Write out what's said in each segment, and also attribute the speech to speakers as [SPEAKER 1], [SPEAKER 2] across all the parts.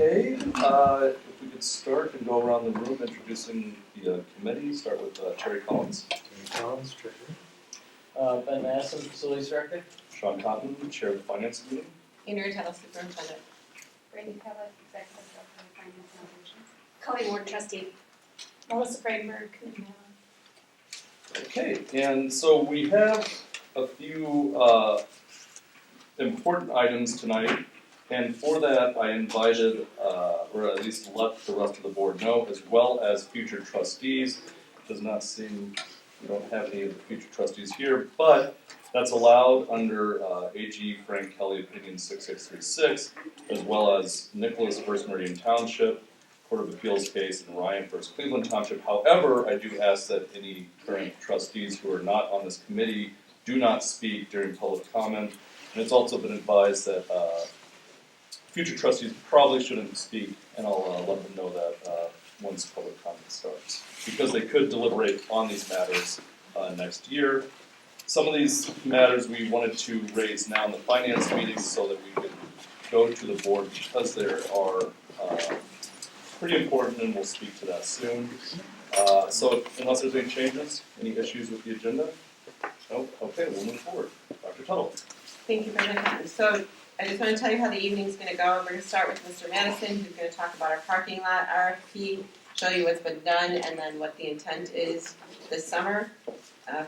[SPEAKER 1] Okay, if we could start and go around the room introducing the committee, start with Terry Collins.
[SPEAKER 2] Terry Collins, Treasurer.
[SPEAKER 3] Ben Matteson, Facilities Director.
[SPEAKER 1] Sean Cotton, Chair of the Finance Committee.
[SPEAKER 4] Andrea, Tuttle, Superintendent.
[SPEAKER 5] Brandy, Executive Director of Finance and Operations. Collen Worden, Trustee. Fradenburg, Committee Member.
[SPEAKER 1] Okay, and so we have a few important items tonight, and for that I invited, or at least let the rest of the board know, as well as future trustees. Does not seem, we don't have any of the future trustees here, but that's allowed under AG Frank Kelly Opinion 6636, as well as Nicholas vs. Meridian Township, Court of Appeals case, and Ryan vs. Cleveland Township. However, I do ask that any current trustees who are not on this committee do not speak during public comment. And it's also been advised that future trustees probably shouldn't speak, and I'll let them know that once public comment starts, because they could deliberate on these matters next year. Some of these matters we wanted to raise now in the finance meetings so that we could go to the board because they are pretty important, and we'll speak to that soon. So unless there's any changes, any issues with the agenda? No? Okay, we'll move forward. Dr. Tuttle.
[SPEAKER 4] Thank you for the time. So I just want to tell you how the evening's going to go. We're going to start with Mr. Matteson, who's going to talk about our parking lot RFP, show you what's been done, and then what the intent is this summer.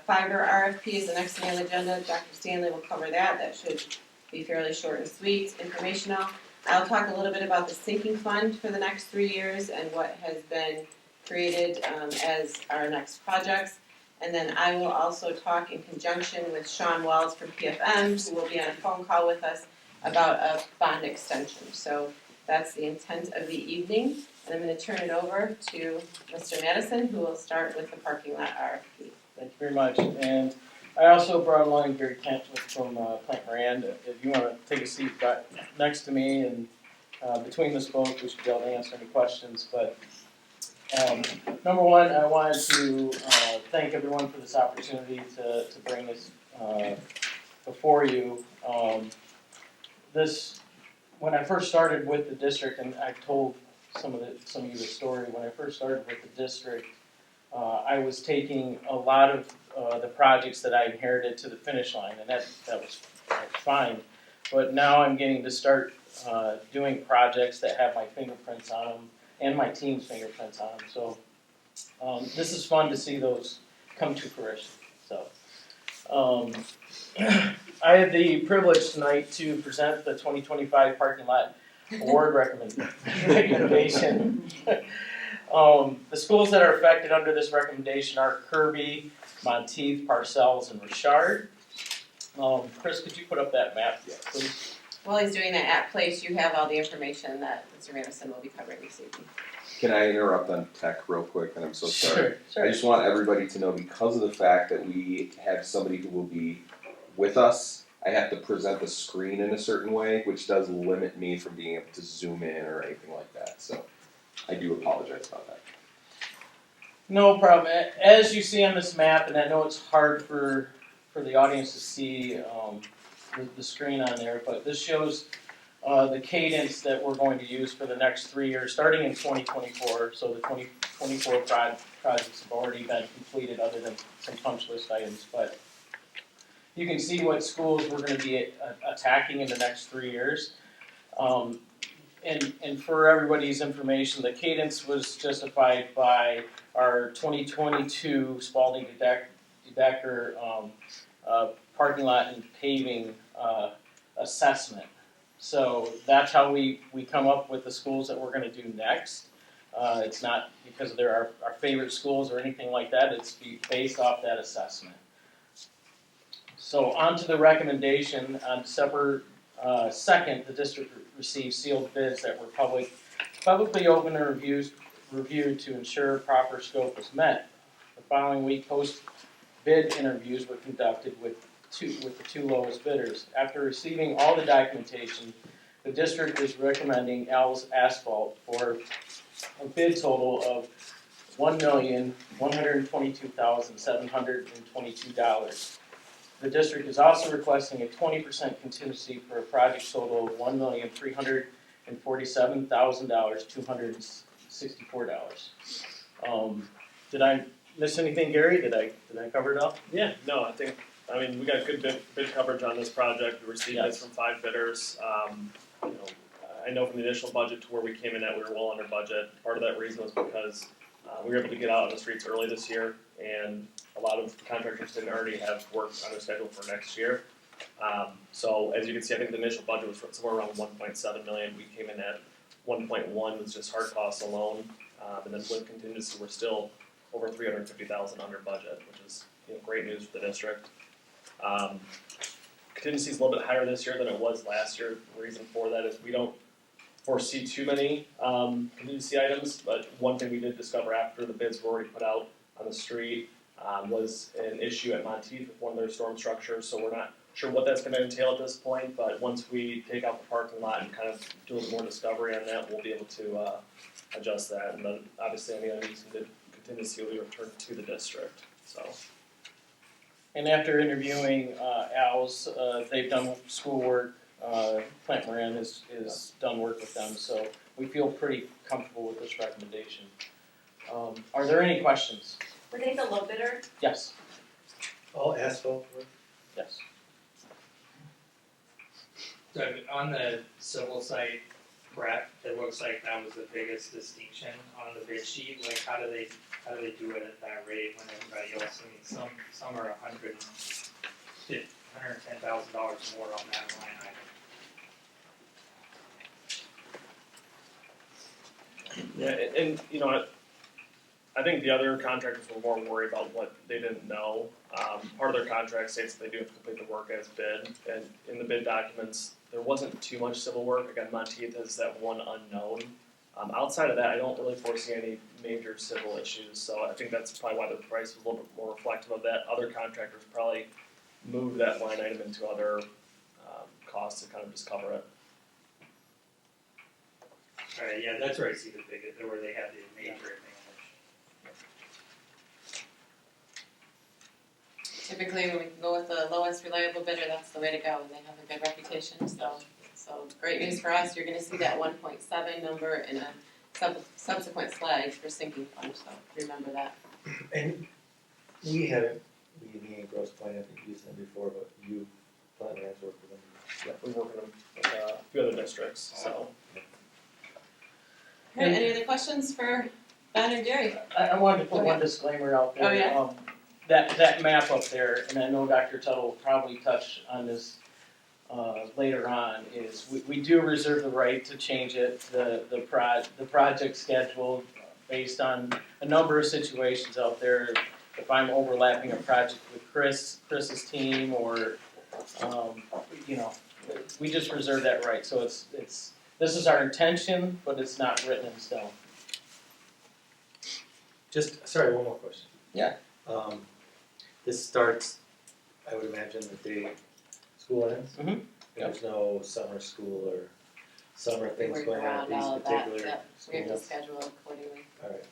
[SPEAKER 4] Fiber RFP is the next thing on the agenda. Dr. Stanley will cover that. That should be fairly short and sweet, informational. I'll talk a little bit about the sinking fund for the next 3 years and what has been created as our next projects. And then I will also talk in conjunction with Sean Wells from PFM, who will be on a phone call with us about a bond extension. So that's the intent of the evening. And I'm going to turn it over to Mr. Matteson, who will start with the parking lot RFP.
[SPEAKER 3] Thank you very much. And I also brought along Gary Kent from Plant Moran. If you want to take a seat right next to me, and between us both, we should be able to answer any questions. But number one, I wanted to thank everyone for this opportunity to bring this before you. When I first started with the district, and I told some of you the story. When I first started with the district, I was taking a lot of the projects that I inherited to the finish line, and that was fine. But now I'm getting to start doing projects that have my fingerprints on them and my team's fingerprints on them. So this is fun to see those come to fruition. So I had the privilege tonight to present the 2025 parking lot award recommendation. The schools that are affected under this recommendation are Kirby, Monteith, Parcells, and Richard. Chris, could you put up that map, please?
[SPEAKER 4] While he's doing that at place, you have all the information that Mr. Matteson will be covering this evening.
[SPEAKER 2] Can I interrupt on tech real quick? And I'm so sorry.
[SPEAKER 3] Sure.
[SPEAKER 2] I just want everybody to know, because of the fact that we have somebody who will be with us, I have to present the screen in a certain way, which does limit me from being able to zoom in or anything like that. So I do apologize about that.
[SPEAKER 3] No problem. As you see on this map, and I know it's hard for the audience to see the screen on there, but this shows the cadence that we're going to use for the next 3 years, starting in 2024. So the 2024 projects have already been completed, other than some punch list items. But you can see what schools we're going to be attacking in the next 3 years. And for everybody's information, the cadence was justified by our 2022 Spalding Decker parking lot and paving assessment. So that's how we come up with the schools that we're going to do next. It's not because they're our favorite schools or anything like that. It's based off that assessment. So on to the recommendation. On December 2nd, the district received sealed bids that were publicly open and reviewed to ensure proper scope was met. The following week, post-bid interviews were conducted with the two lowest bidders. After receiving all the documentation, the district is recommending Al's Asphalt for a bid total of $1,122,722. The district is also requesting a 20% contingency for a project total of $1,300,000 $47,000, $264. Did I miss anything, Gary? Did I cover it up?
[SPEAKER 6] Yeah, no, I mean, we got good bid coverage on this project. We received bids
[SPEAKER 3] Yes.
[SPEAKER 6] from 5 bidders. You know, I know from the initial budget to where we came in at, we were well under budget. Part of that reason was because we were able to get out on the streets early this year, and a lot of contractors didn't already have work on their schedule for next year. So as you can see, I think the initial budget was somewhere around 1.7 million. We came in at 1.1 with just hard costs alone, and then with contingency, we're still over 350,000 under budget, which is great news for the district. Contingency is a little bit higher this year than it was last year. The reason for that is we don't foresee too many contingency items, but one thing we did discover after the bids were already put out on the street was an issue at Pointe with one of their storm structures, so we're not sure what that's going to entail at this point, but once we take out the parking lot and kind of do a little more discovery on that, we'll be able to adjust that, and then obviously any other contingency will be returned to the district, so.
[SPEAKER 3] And after interviewing Al's, they've done schoolwork. Plant Moran is done work with them, so we feel pretty comfortable with this recommendation. Are there any questions?
[SPEAKER 5] Were they the low bidder?
[SPEAKER 3] Yes.
[SPEAKER 7] All asphalt work?
[SPEAKER 3] Yes.
[SPEAKER 8] So on the civil site prep, it looks like that was the biggest distinction on the bid sheet. Like how do they do it at that rate when everybody else? I mean, some are $110,000 more on that line item.
[SPEAKER 6] Yeah, and I think the other contractors were more worried about what they didn't know. Part of their contract states that they do have to complete the work as bid, and in the bid documents, there wasn't too much civil work. Again, Monteith is that one unknown. Outside of that, I don't really foresee any major civil issues, so I think that's probably why the price was a little bit more reflective of that. Other contractors probably moved that line item into other costs to kind of just cover it.
[SPEAKER 8] Alright, yeah, that's where I see the biggest, where they have the major advantage.
[SPEAKER 4] Typically, when we can go with the lowest reliable bidder, that's the way to go, and they have a good reputation, so great news for us, you're gonna see that 1.7 number in a subsequent slide for sinking fund, so remember that.
[SPEAKER 7] And me and Grosse Pointe, I think you used them before, but you, Plant Moran's worked with them.
[SPEAKER 6] Yeah, we work with a few other districts, so.
[SPEAKER 4] Alright, any other questions for Ben or Jerry?
[SPEAKER 3] I wanted to put one disclaimer out there.
[SPEAKER 4] Oh, yeah?
[SPEAKER 3] That map up there, and I know Dr. Tuttle will probably touch on this later on, is we do reserve the right to change it, the project schedule based on a number of situations out there. If I'm overlapping a project with Chris's team, or we just reserve that right. So it's this is our intention, but it's not written in stone.
[SPEAKER 7] Sorry, one more question.
[SPEAKER 3] Yeah.
[SPEAKER 7] This starts, I would imagine, the day school ends?
[SPEAKER 3] Mhm.
[SPEAKER 7] There's no summer school or summer things
[SPEAKER 4] Work
[SPEAKER 7] going on at
[SPEAKER 4] around
[SPEAKER 7] these
[SPEAKER 4] all of that,
[SPEAKER 7] particular
[SPEAKER 4] yep, we have to
[SPEAKER 7] schools?
[SPEAKER 4] schedule accordingly.
[SPEAKER 7] Alright,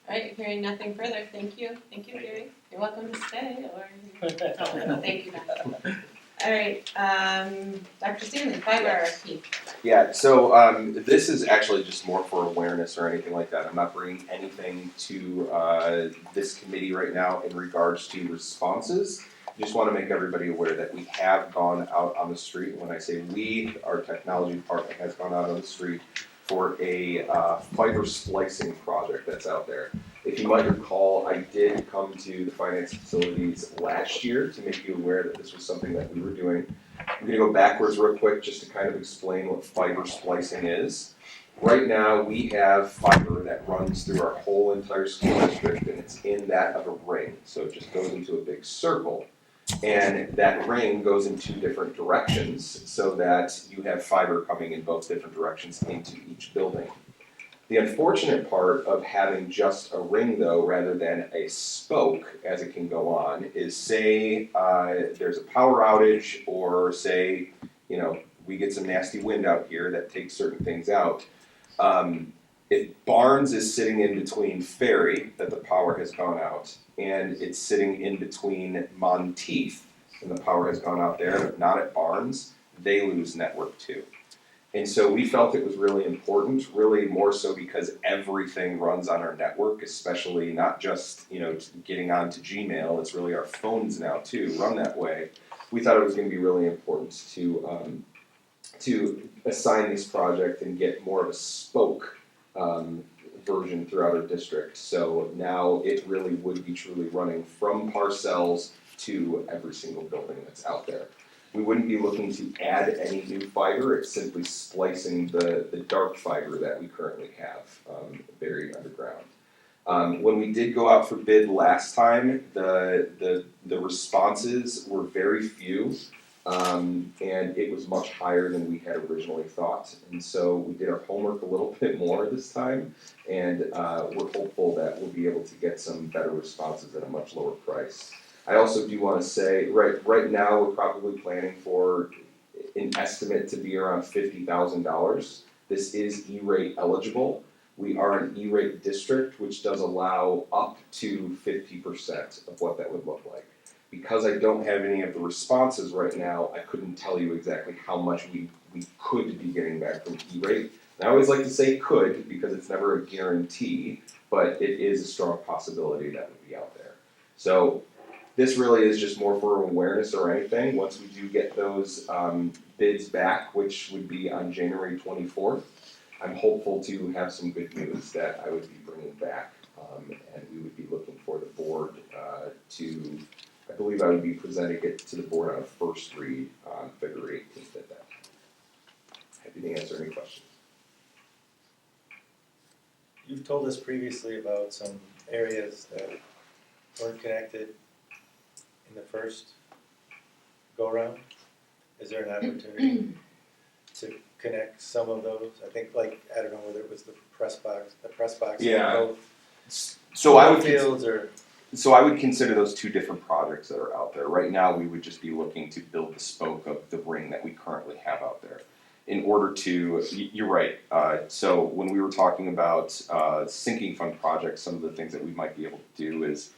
[SPEAKER 4] Alright, hearing nothing further, thank you, Gary, you're welcome to stay, or thank you, Ben. Alright, Dr. Stanley, fiber RFP.
[SPEAKER 2] Yeah, so this is actually just more for awareness or anything like that. I'm not bringing anything to this committee right now in regards to responses. Just want to make everybody aware that we have gone out on the street. When I say we, our technology department has gone out on the street for a fiber splicing project that's out there. If you might recall, I did come to the finance facilities last year to make you aware that this was something that we were doing. I'm gonna go backwards real quick just to kind of explain what fiber splicing is. Right now, we have fiber that runs through our whole entire school district, and it's in that of a ring. So it just goes into a big circle. And that ring goes in 2 different directions so that you have fiber coming in both different directions into each building. The unfortunate part of having just a ring, though, rather than a spoke, as it can go on, is say there's a power outage, or say, we get some nasty wind out here that takes certain things out. If Barnes is sitting in between Ferry, that the power has gone out, and it's sitting in between Monteith, and the power has gone out there, but not at Barnes, they lose network too. And so we felt it was really important, really more so because everything runs on our network, especially not just, getting onto Gmail, it's really our phones now too, run that way. We thought it was gonna be really important to assign this project and get more of a spoke version throughout our district. So now it really would be truly running from parcels to every single building that's out there. We wouldn't be looking to add any new fiber, it's simply splicing the dark fiber that we currently have buried underground. When we did go out for bid last time, the responses were very few, and it was much higher than we had originally thought. And so we did our homework a little bit more this time, and we're hopeful that we'll be able to get some better responses at a much lower price. I also do want to say, right now, we're probably planning for an estimate to be around $50,000. This is E-rate eligible. We are an E-rate district, which does allow up to 50% of what that would look like. Because I don't have any of the responses right now, I couldn't tell you exactly how much we could be getting back from E-rate. And I always like to say could, because it's never a guarantee, but it is a strong possibility that would be out there. So this really is just more for awareness or anything. Once we do get those bids back, which would be on January 24th, I'm hopeful to have some good news that I would be bringing back, and we would be looking for the board I believe I would be presenting it to the board on a first read on February 18th at that time. Happy to answer any questions.
[SPEAKER 7] You've told us previously about some areas that weren't connected in the first go-round. Is there an opportunity to connect some of those? I think, I don't know whether it was the press box.
[SPEAKER 2] Yeah.
[SPEAKER 7] So I would fields or.
[SPEAKER 2] So I would consider those two different projects that are out there. Right now, we would just be looking to build the spoke of the ring that we currently have out there. In order to, you're right, so when we were talking about sinking fund projects, some of the things that we might be able to do is,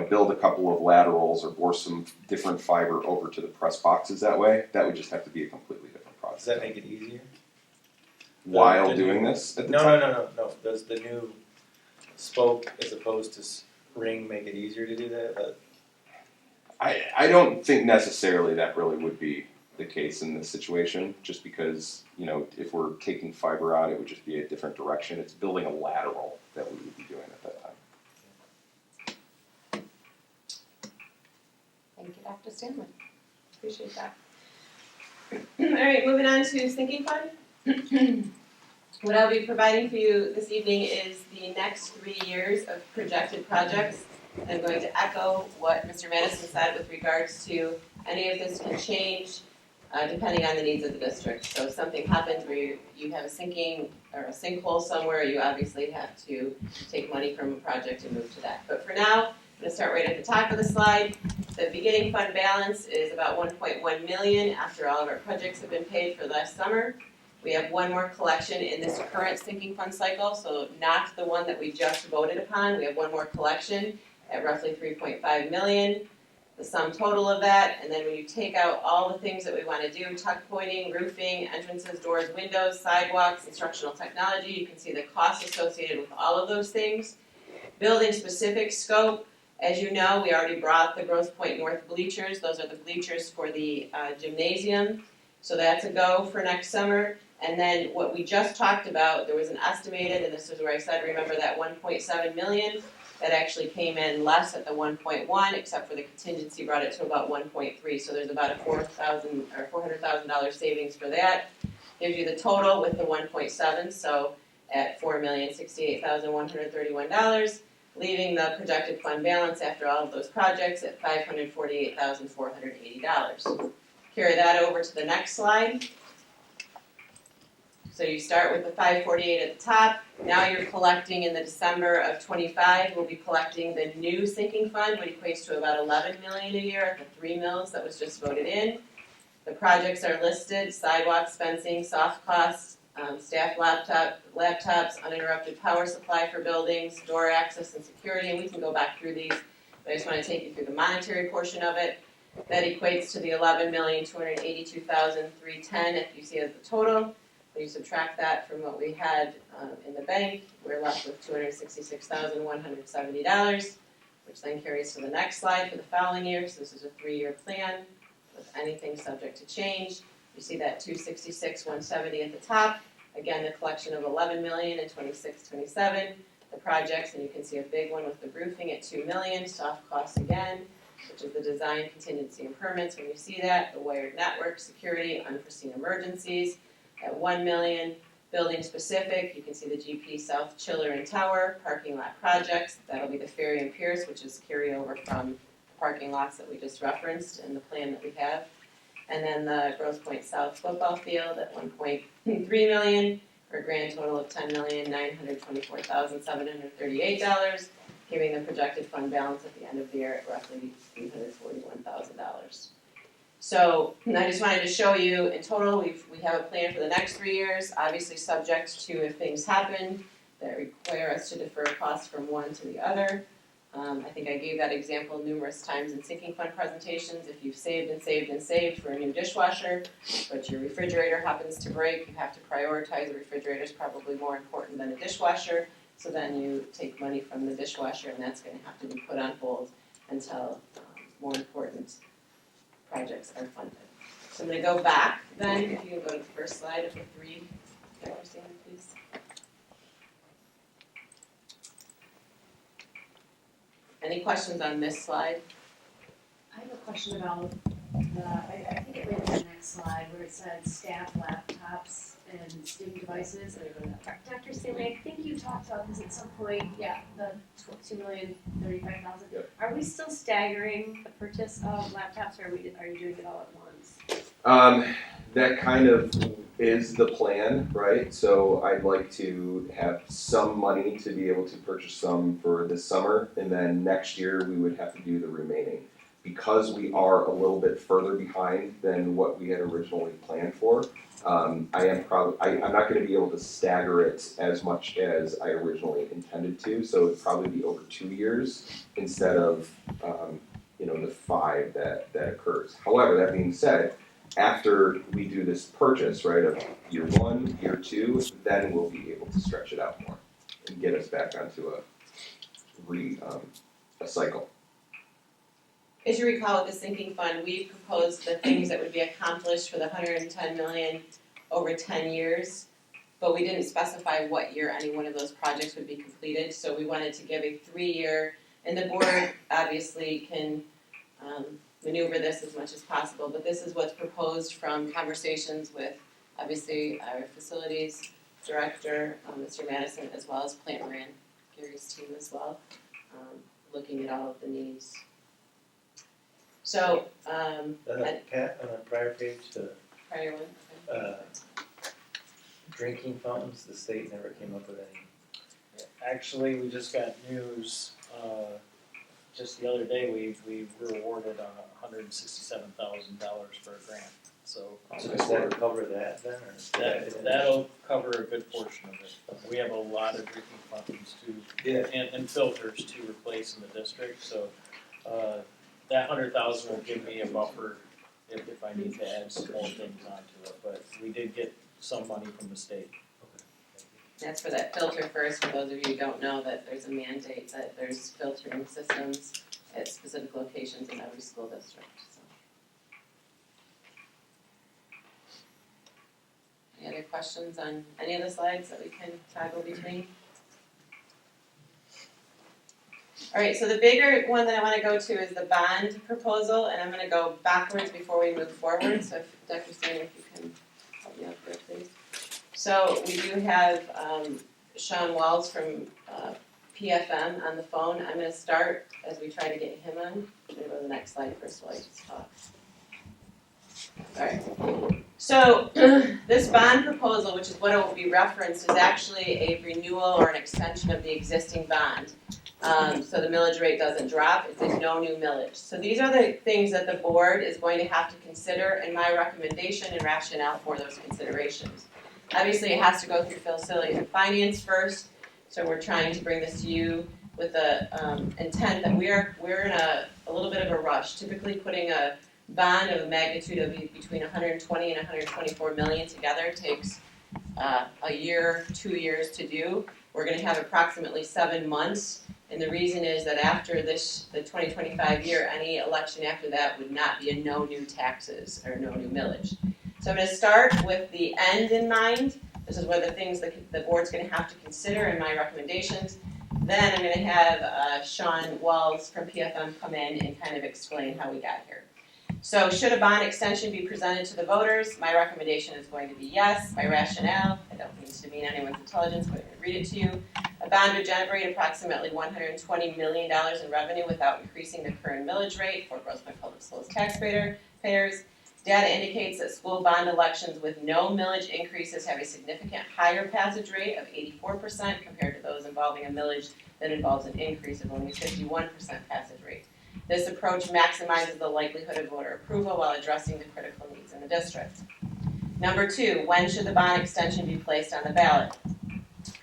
[SPEAKER 2] build a couple of laterals or bore some different fiber over to the press boxes that way. That would just have to be a completely different project.
[SPEAKER 7] Does that make it easier?
[SPEAKER 2] While doing this at the time?
[SPEAKER 7] No. Does the new spoke as opposed to ring make it easier to do that?
[SPEAKER 2] I don't think necessarily that really would be the case in this situation, just because, if we're taking fiber out, it would just be a different direction. It's building a lateral that we would be doing at that time.
[SPEAKER 4] Thank you, Dr. Stanley. Appreciate that. All right, moving on to sinking fund. What I'll be providing for you this evening is the next 3 years of projected projects. I'm going to echo what Mr. Matteson said with regards to any of this can change depending on the needs of the district. So if something happens where you have a sinking or a sinkhole somewhere, you obviously have to take money from a project and move to that. But for now, I'm going to start right at the top of the slide. The beginning fund balance is about $1.1 million after all of our projects have been paid for last summer. We have one more collection in this current sinking fund cycle, so not the one that we just voted upon. We have one more collection at roughly $3.5 million. The sum total of that, and then when you take out all the things that we want to do, tuck pointing, roofing, entrances, doors, windows, sidewalks, instructional technology, you can see the costs associated with all of those things. Building specific scope, as you know, we already brought the Grosse Pointe North bleachers. Those are the bleachers for the gymnasium, so that's a go for next summer. And then what we just talked about, there was an estimated, and this is where I said, remember that $1.7 million, that actually came in less at the 1.1, except for the contingency brought it to about 1.3. So there's about a $400,000 savings for that. Gives you the total with the 1.7, so at $4,068,131, leaving the projected fund balance after all of those projects at $548,480. Carry that over to the next slide. So you start with the 548 at the top. Now you're collecting in the December of 25. We'll be collecting the new sinking fund, which equates to about $11 million a year at the 3 mills that was just voted in. The projects are listed: sidewalks, fencing, soft costs, staff laptops, uninterrupted power supply for buildings, door access and security. And we can go back through these, but I just want to take you through the monetary portion of it. That equates to the 11,282,310 if you see as the total. When you subtract that from what we had in the bank, we're left with $266,170, which then carries to the next slide for the following year. So this is a 3-year plan with anything subject to change. You see that $266,170 at the top. Again, the collection of 11 million in 26-27. The projects, and you can see a big one with the roofing at 2 million. Soft costs again, which is the design, contingency, and permits. When you see that, the wired network, security, unforeseen emergencies at 1 million. Building specific, you can see the GP South Chiller and Tower, parking lot projects. That'll be the ferry and Pierce, which is carryover from the parking lots that we just referenced in the plan that we have. And then the Grosse Pointe South football field at 1.3 million for a grand total of $10,924,738, giving the projected fund balance at the end of the year at roughly $341,000. So I just wanted to show you in total, we have a plan for the next 3 years, obviously subject to if things happen that require us to defer costs from one to the other. I think I gave that example numerous times in sinking fund presentations. If you've saved and saved and saved for a new dishwasher, but your refrigerator happens to break, you have to prioritize the refrigerator is probably more important than a dishwasher. So then you take money from the dishwasher, and that's going to have to be put on hold until more important projects are funded. So I'm going to go back then, if you can go to the first slide of the 3, please. Any questions on this slide?
[SPEAKER 9] I have a question about I think it went to the next slide where it said staff laptops and student devices. Dr. Stanley, I think you talked about this at some point, the $2,035,000.
[SPEAKER 2] Yep.
[SPEAKER 9] Are we still staggering the purchase of laptops, or are you doing it all at once?
[SPEAKER 2] That kind of is the plan, right? So I'd like to have some money to be able to purchase some for this summer, and then next year we would have to do the remaining. Because we are a little bit further behind than what we had originally planned for, I'm not going to be able to stagger it as much as I originally intended to, so it'd probably be over 2 years instead of the 5 that occurs. However, that being said, after we do this purchase, right, of year 1, year 2, then we'll be able to stretch it out more and get us back onto a cycle.
[SPEAKER 4] As you recall, with the sinking fund, we proposed the things that would be accomplished for the $110 million over 10 years, but we didn't specify what year any one of those projects would be completed. So we wanted to give a 3-year, and the board obviously can maneuver this as much as possible, but this is what's proposed from conversations with obviously our facilities director, Mr. Matteson, as well as Plant Moran, Gary's team as well, looking at all of the needs. So,
[SPEAKER 7] Pat, on a prior page, the
[SPEAKER 4] prior one, okay.
[SPEAKER 7] Drinking fountains, the state never came up with any.
[SPEAKER 3] Actually, we just got news, just the other day, we were awarded $167,000 for a grant, so.
[SPEAKER 7] So does that cover that then, or?
[SPEAKER 3] That'll cover a good portion of it. We have a lot of drinking fountains and filters to replace in the district, so, that 100,000 will give me a buffer if I need to add some more things onto it, but we did get some money from the state.
[SPEAKER 4] That's for that filter first, for those of you who don't know that there's a mandate that there's filtering systems at specific locations in every school district, so. Any other questions on any of the slides that we can toggle between? All right, so the bigger one that I want to go to is the bond proposal, and I'm going to go backwards before we move forward. So, if Dr. Stanley, if you can help me out there, please. So we do have Sean Walls from PFM on the phone. I'm going to start as we try to get him on. I'm going to go to the next slide first while I just talk. All right. So this bond proposal, which is what it will be referenced, is actually a renewal or an extension of the existing bond. So the millage rate doesn't drop, it's a no new millage. So these are the things that the board is going to have to consider, and my recommendation and rationale for those considerations. Obviously it has to go through facilities and finance first, so we're trying to bring this to you with the intent that we're in a little bit of a rush. Typically putting a bond of a magnitude of between 120 and 124 million together takes a year, 2 years to do. We're going to have approximately 7 months, and the reason is that after this, the 2025 year, any election after that would not be a no new taxes or no new millage. So I'm going to start with the end in mind. This is one of the things that the board's going to have to consider in my recommendations. Then I'm going to have Sean Walls from PFM come in and kind of explain how we got here. So should a bond extension be presented to the voters? My recommendation is going to be yes. My rationale, I don't mean to demean anyone's intelligence, but I'm going to read it to you. A bond would generate approximately $120 million in revenue without increasing the current millage rate for Grosse Public Schools taxpayers. Data indicates that school bond elections with no millage increases have a significant higher passage rate of 84% compared to those involving a millage that involves an increase of only 51% passage rate. This approach maximizes the likelihood of voter approval while addressing the critical needs in the district. Number 2, when should the bond extension be placed on the ballot?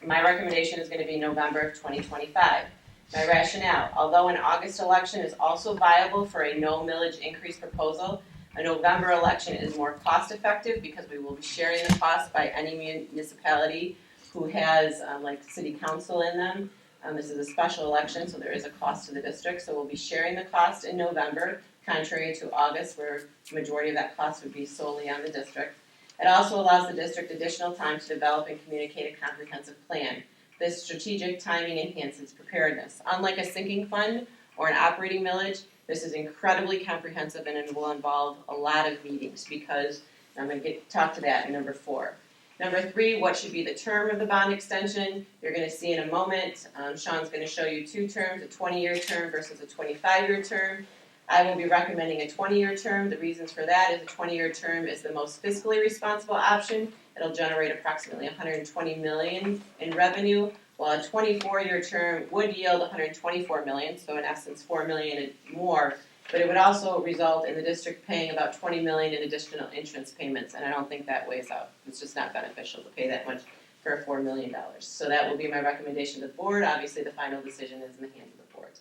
[SPEAKER 4] My recommendation is going to be November of 2025. My rationale, although an August election is also viable for a no millage increase proposal, a November election is more cost effective because we will be sharing the cost by any municipality who has like city council in them. This is a special election, so there is a cost to the district, so we'll be sharing the cost in November, contrary to August, where the majority of that cost would be solely on the district. It also allows the district additional time to develop and communicate a comprehensive plan. This strategic timing enhances preparedness. Unlike a sinking fund or an operating millage, this is incredibly comprehensive and it will involve a lot of meetings because I'm going to talk to that in number 4. Number 3, what should be the term of the bond extension? You're going to see in a moment. Sean's going to show you 2 terms, a 20-year term versus a 25-year term. I will be recommending a 20-year term. The reasons for that is a 20-year term is the most fiscally responsible option. It'll generate approximately $120 million in revenue, while a 24-year term would yield $124 million, so in essence $4 million more. But it would also result in the district paying about $20 million in additional insurance payments, and I don't think that weighs out. It's just not beneficial to pay that much for $4 million. So that will be my recommendation to the board. Obviously, the final decision is in the hands of the board.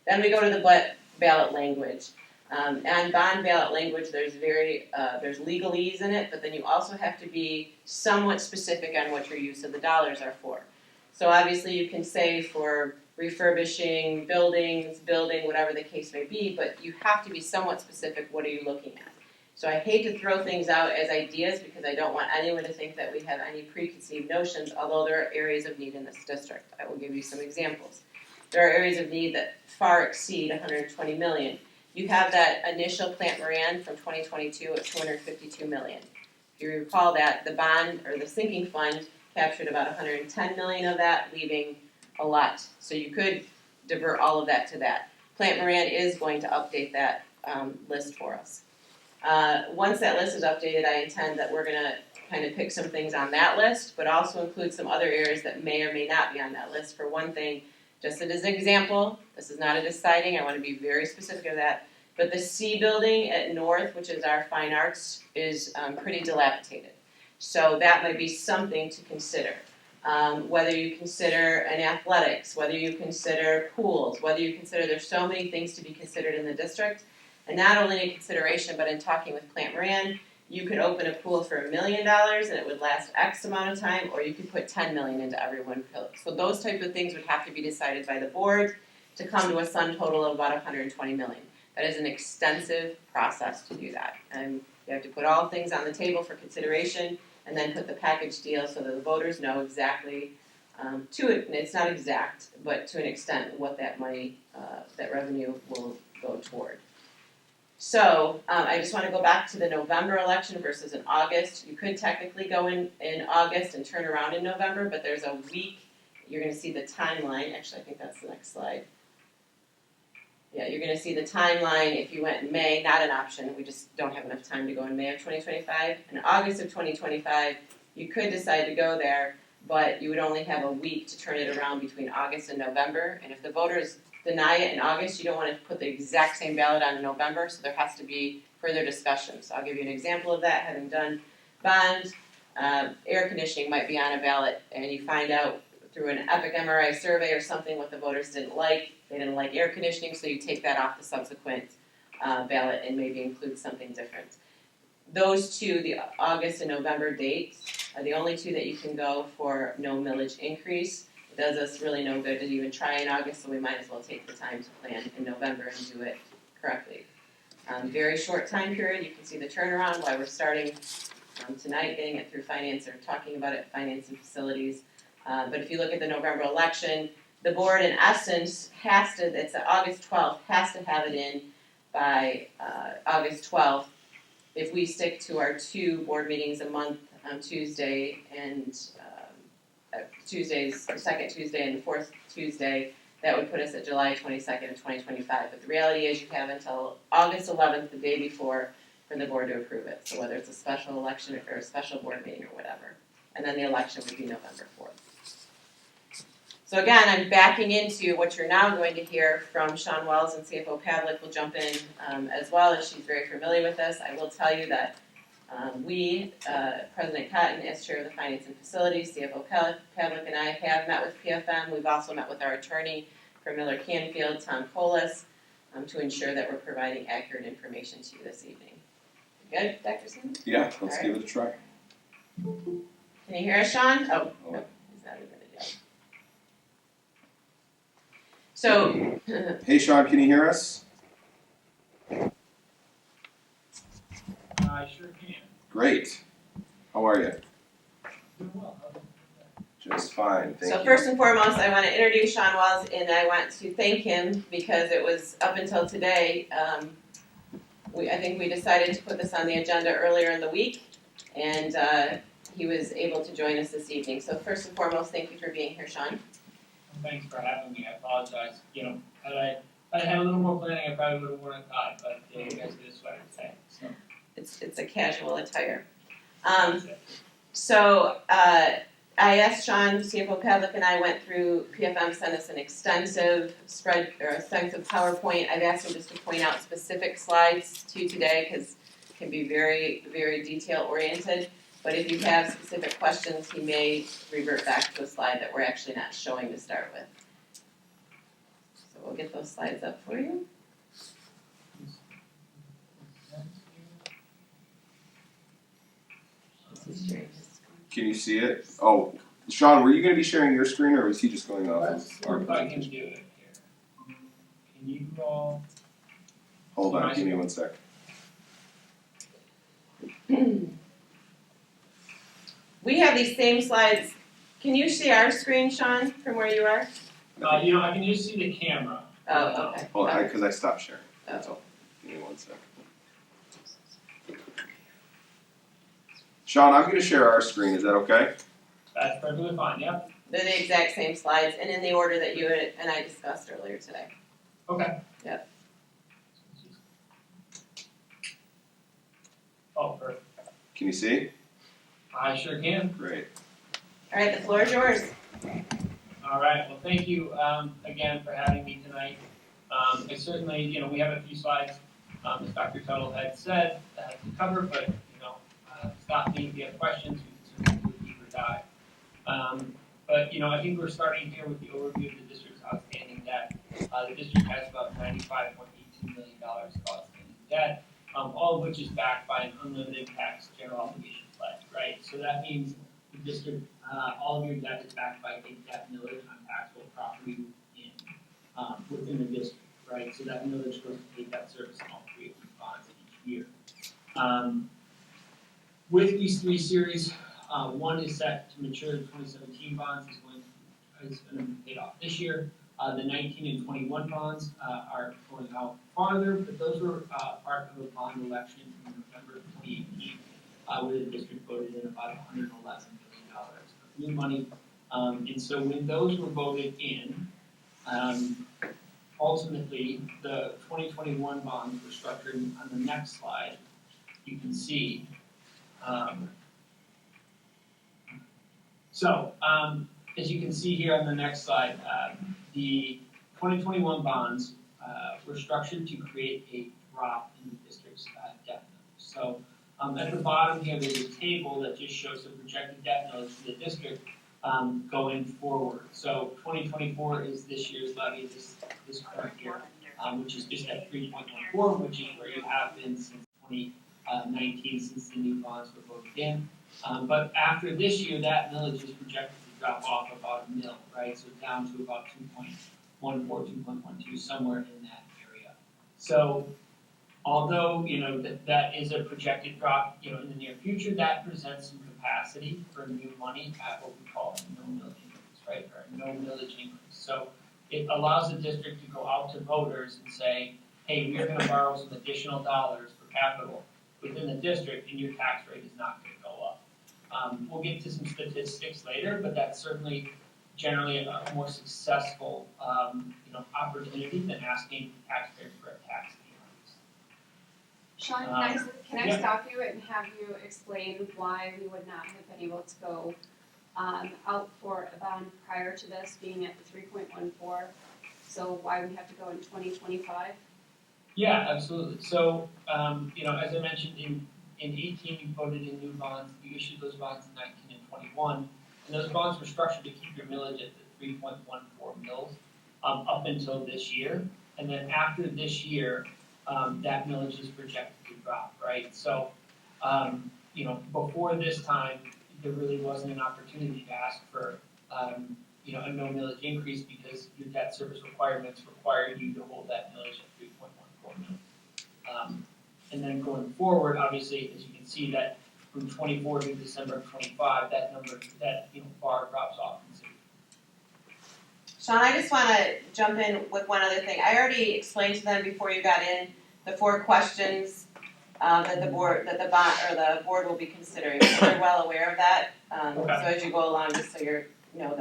[SPEAKER 4] Then we go to the ballot language. And bond ballot language, there's legalese in it, but then you also have to be somewhat specific on what your use of the dollars are for. So obviously, you can say for refurbishing buildings, building, whatever the case may be, but you have to be somewhat specific. What are you looking at? So I hate to throw things out as ideas because I don't want anyone to think that we have any preconceived notions, although there are areas of need in this district. I will give you some examples. There are areas of need that far exceed $120 million. You have that initial Plant Moran from 2022 at $252 million. If you recall that, the bond or the sinking fund captured about $110 million of that, leaving a lot. So you could divert all of that to that. Plant Moran is going to update that list for us. Once that list is updated, I intend that we're going to kind of pick some things on that list, but also include some other areas that may or may not be on that list. For one thing, just as an example, this is not a deciding, I want to be very specific of that, but the C building at North, which is our fine arts, is pretty dilapidated. So that might be something to consider. Whether you consider an athletics, whether you consider pools, whether you consider, there's so many things to be considered in the district. And not only in consideration, but in talking with Plant Moran, you could open a pool for $1 million and it would last X amount of time, or you could put $10 million into every one pool. So those type of things would have to be decided by the board to come to a sum total of about $120 million. That is an extensive process to do that. And you have to put all things on the table for consideration and then put the package deal so that the voters know exactly, it's not exact, but to an extent what that money, that revenue will go toward. So I just want to go back to the November election versus in August. You could technically go in August and turn around in November, but there's a week. You're going to see the timeline. Actually, I think that's the next slide. Yeah, you're going to see the timeline if you went in May, not an option. We just don't have enough time to go in May of 2025. In August of 2025, you could decide to go there, but you would only have a week to turn it around between August and November. And if the voters deny it in August, you don't want to put the exact same ballot on in November, so there has to be further discussion. So I'll give you an example of that. Having done bonds, air conditioning might be on a ballot, and you find out through an Epic MRI survey or something what the voters didn't like. They didn't like air conditioning, so you take that off the subsequent ballot and maybe include something different. Those two, the August and November dates, are the only two that you can go for no millage increase. It does us really no good to even try in August, so we might as well take the time to plan in November and do it correctly. Very short time period, you can see the turnaround, why we're starting tonight, getting it through finance or talking about it, finance and facilities. But if you look at the November election, the board in essence has to, it's August 12th, has to have it in by August 12th. If we stick to our 2 board meetings a month on Tuesday and Tuesdays, the second Tuesday and the fourth Tuesday, that would put us at July 22nd of 2025. But the reality is you have until August 11th, the day before, for the board to approve it. So whether it's a special election or a special board meeting or whatever. And then the election would be November 4th. So again, I'm backing into what you're now going to hear from Sean Wells, and CFO Pavlick will jump in as well, as she's very familiar with this. I will tell you that President Cotton, as chair of the Finance and Facilities, CFO Pavlick and I have met with PFM. We've also met with our attorney for Miller Canfield, Tom Colas, to ensure that we're providing accurate information to you this evening. Good, Dr. Stanley?
[SPEAKER 2] Yeah, let's give it a try.
[SPEAKER 4] Can you hear us, Sean? Oh, no, he's not even a job. So,
[SPEAKER 2] Hey Sean, can you hear us?
[SPEAKER 8] I sure can.
[SPEAKER 2] Great. How are you?
[SPEAKER 8] Doing well.
[SPEAKER 2] Just fine, thank you.
[SPEAKER 4] so first and foremost, I want to introduce Sean Wells, and I want to thank him because it was up until today. I think we decided to put this on the agenda earlier in the week, and he was able to join us this evening. So first and foremost, thank you for being here, Sean.
[SPEAKER 10] Thanks for having me. I apologize. Had I had a little more planning, I probably would have worn a tie, but you guys did a sweater today. So
[SPEAKER 4] It's a casual attire. So I asked Sean, CFO Pavlick, and I went through, PFM sent us an extensive extensive PowerPoint. I've asked him just to point out specific slides to you today because it can be very, very detail oriented. But if you have specific questions, he may revert back to a slide that we're actually not showing to start with. So we'll get those slides up for you.
[SPEAKER 2] Can you see it? Oh, Sean, were you going to be sharing your screen, or was he just going off
[SPEAKER 10] let's see
[SPEAKER 2] of our
[SPEAKER 10] if I can
[SPEAKER 2] presentation?
[SPEAKER 10] do it here. Can you all?
[SPEAKER 2] Hold on, give me 1 sec.
[SPEAKER 4] We have these same slides. Can you see our screen, Sean, from where you are?
[SPEAKER 10] I can just see the camera.
[SPEAKER 4] Oh, okay.
[SPEAKER 2] Hold on, because I stopped sharing.
[SPEAKER 4] That's
[SPEAKER 2] all. Give me 1 sec. Sean, I'm going to share our screen. Is that okay?
[SPEAKER 10] That's perfectly fine. Yep.
[SPEAKER 4] They're the exact same slides and in the order that you and I discussed earlier today.
[SPEAKER 10] Okay.
[SPEAKER 4] Yep.
[SPEAKER 10] Oh, perfect.
[SPEAKER 2] Can you see?
[SPEAKER 10] I sure can.
[SPEAKER 2] Great.
[SPEAKER 4] All right, the floor is yours.
[SPEAKER 10] All right. Well, thank you again for having me tonight. I certainly, we have a few slides, as Dr. Tuttle had said, to cover, but stop me if you have questions. We can certainly do a deeper dive. But I think we're starting here with the overview of the district's outstanding debt. The district has about $95.82 million of outstanding debt, all of which is backed by an unlimited tax general obligation pledge, right? So that means the district, all of your debt is backed by a debt millage on taxable property within the district, right? So that millage goes to pay debt service on all 3 of these bonds each year. With these 3 series, one is set to mature. The 2017 bonds is going to be paid off this year. The 19 and 21 bonds are going out farther, but those were part of a bond election in November of 2018, where the district voted in about $111 million of new money. And so when those were voted in, ultimately the 2021 bonds were structured on the next slide. You can see. As you can see here on the next slide, the 2021 bonds were structured to create a drop in the district's debt millage. So at the bottom here, there's a table that just shows the projected debt millage for the district going forward. So 2024 is this year's levy, this current year. which is just at 3.14, which is where you have been since 2019, since the new bonds were voted in. But after this year, that millage is projected to drop off about a mil, right? So down to about 2.14, 2.12, somewhere in that area. So although, that is a projected drop, in the near future, that presents some capacity for new money at what we call a no millage increase, right? Or a no millage increase. So it allows the district to go out to voters and say, hey, we're gonna borrow some additional dollars for capital within the district and your tax rate is not gonna go up. We'll get to some statistics later, but that's certainly generally a more successful, opportunity than asking taxpayers for a tax increase.
[SPEAKER 5] Sean, can I
[SPEAKER 10] yeah.
[SPEAKER 5] stop you and have you explain why we would not have been able to go out for a bond prior to this being at the 3.14? So why we have to go in 2025?
[SPEAKER 10] Yeah, absolutely. So, as I mentioned, in 18, you voted in new bonds. You issued those bonds in 19 and 21. And those bonds were structured to keep your millage at the 3.14 mils up until this year. And then after this year, that millage is projected to drop, right? So, before this time, there really wasn't an opportunity to ask for, a no millage increase because your debt service requirements required you to hold that millage at 3.14 mils. And then going forward, obviously, as you can see that from 24 to December of 25, that bar drops off considerably.
[SPEAKER 4] Sean, I just wanna jump in with one other thing. I already explained to them before you got in the 4 questions that the board will be considering. So they're well aware of that. So as you go along, just so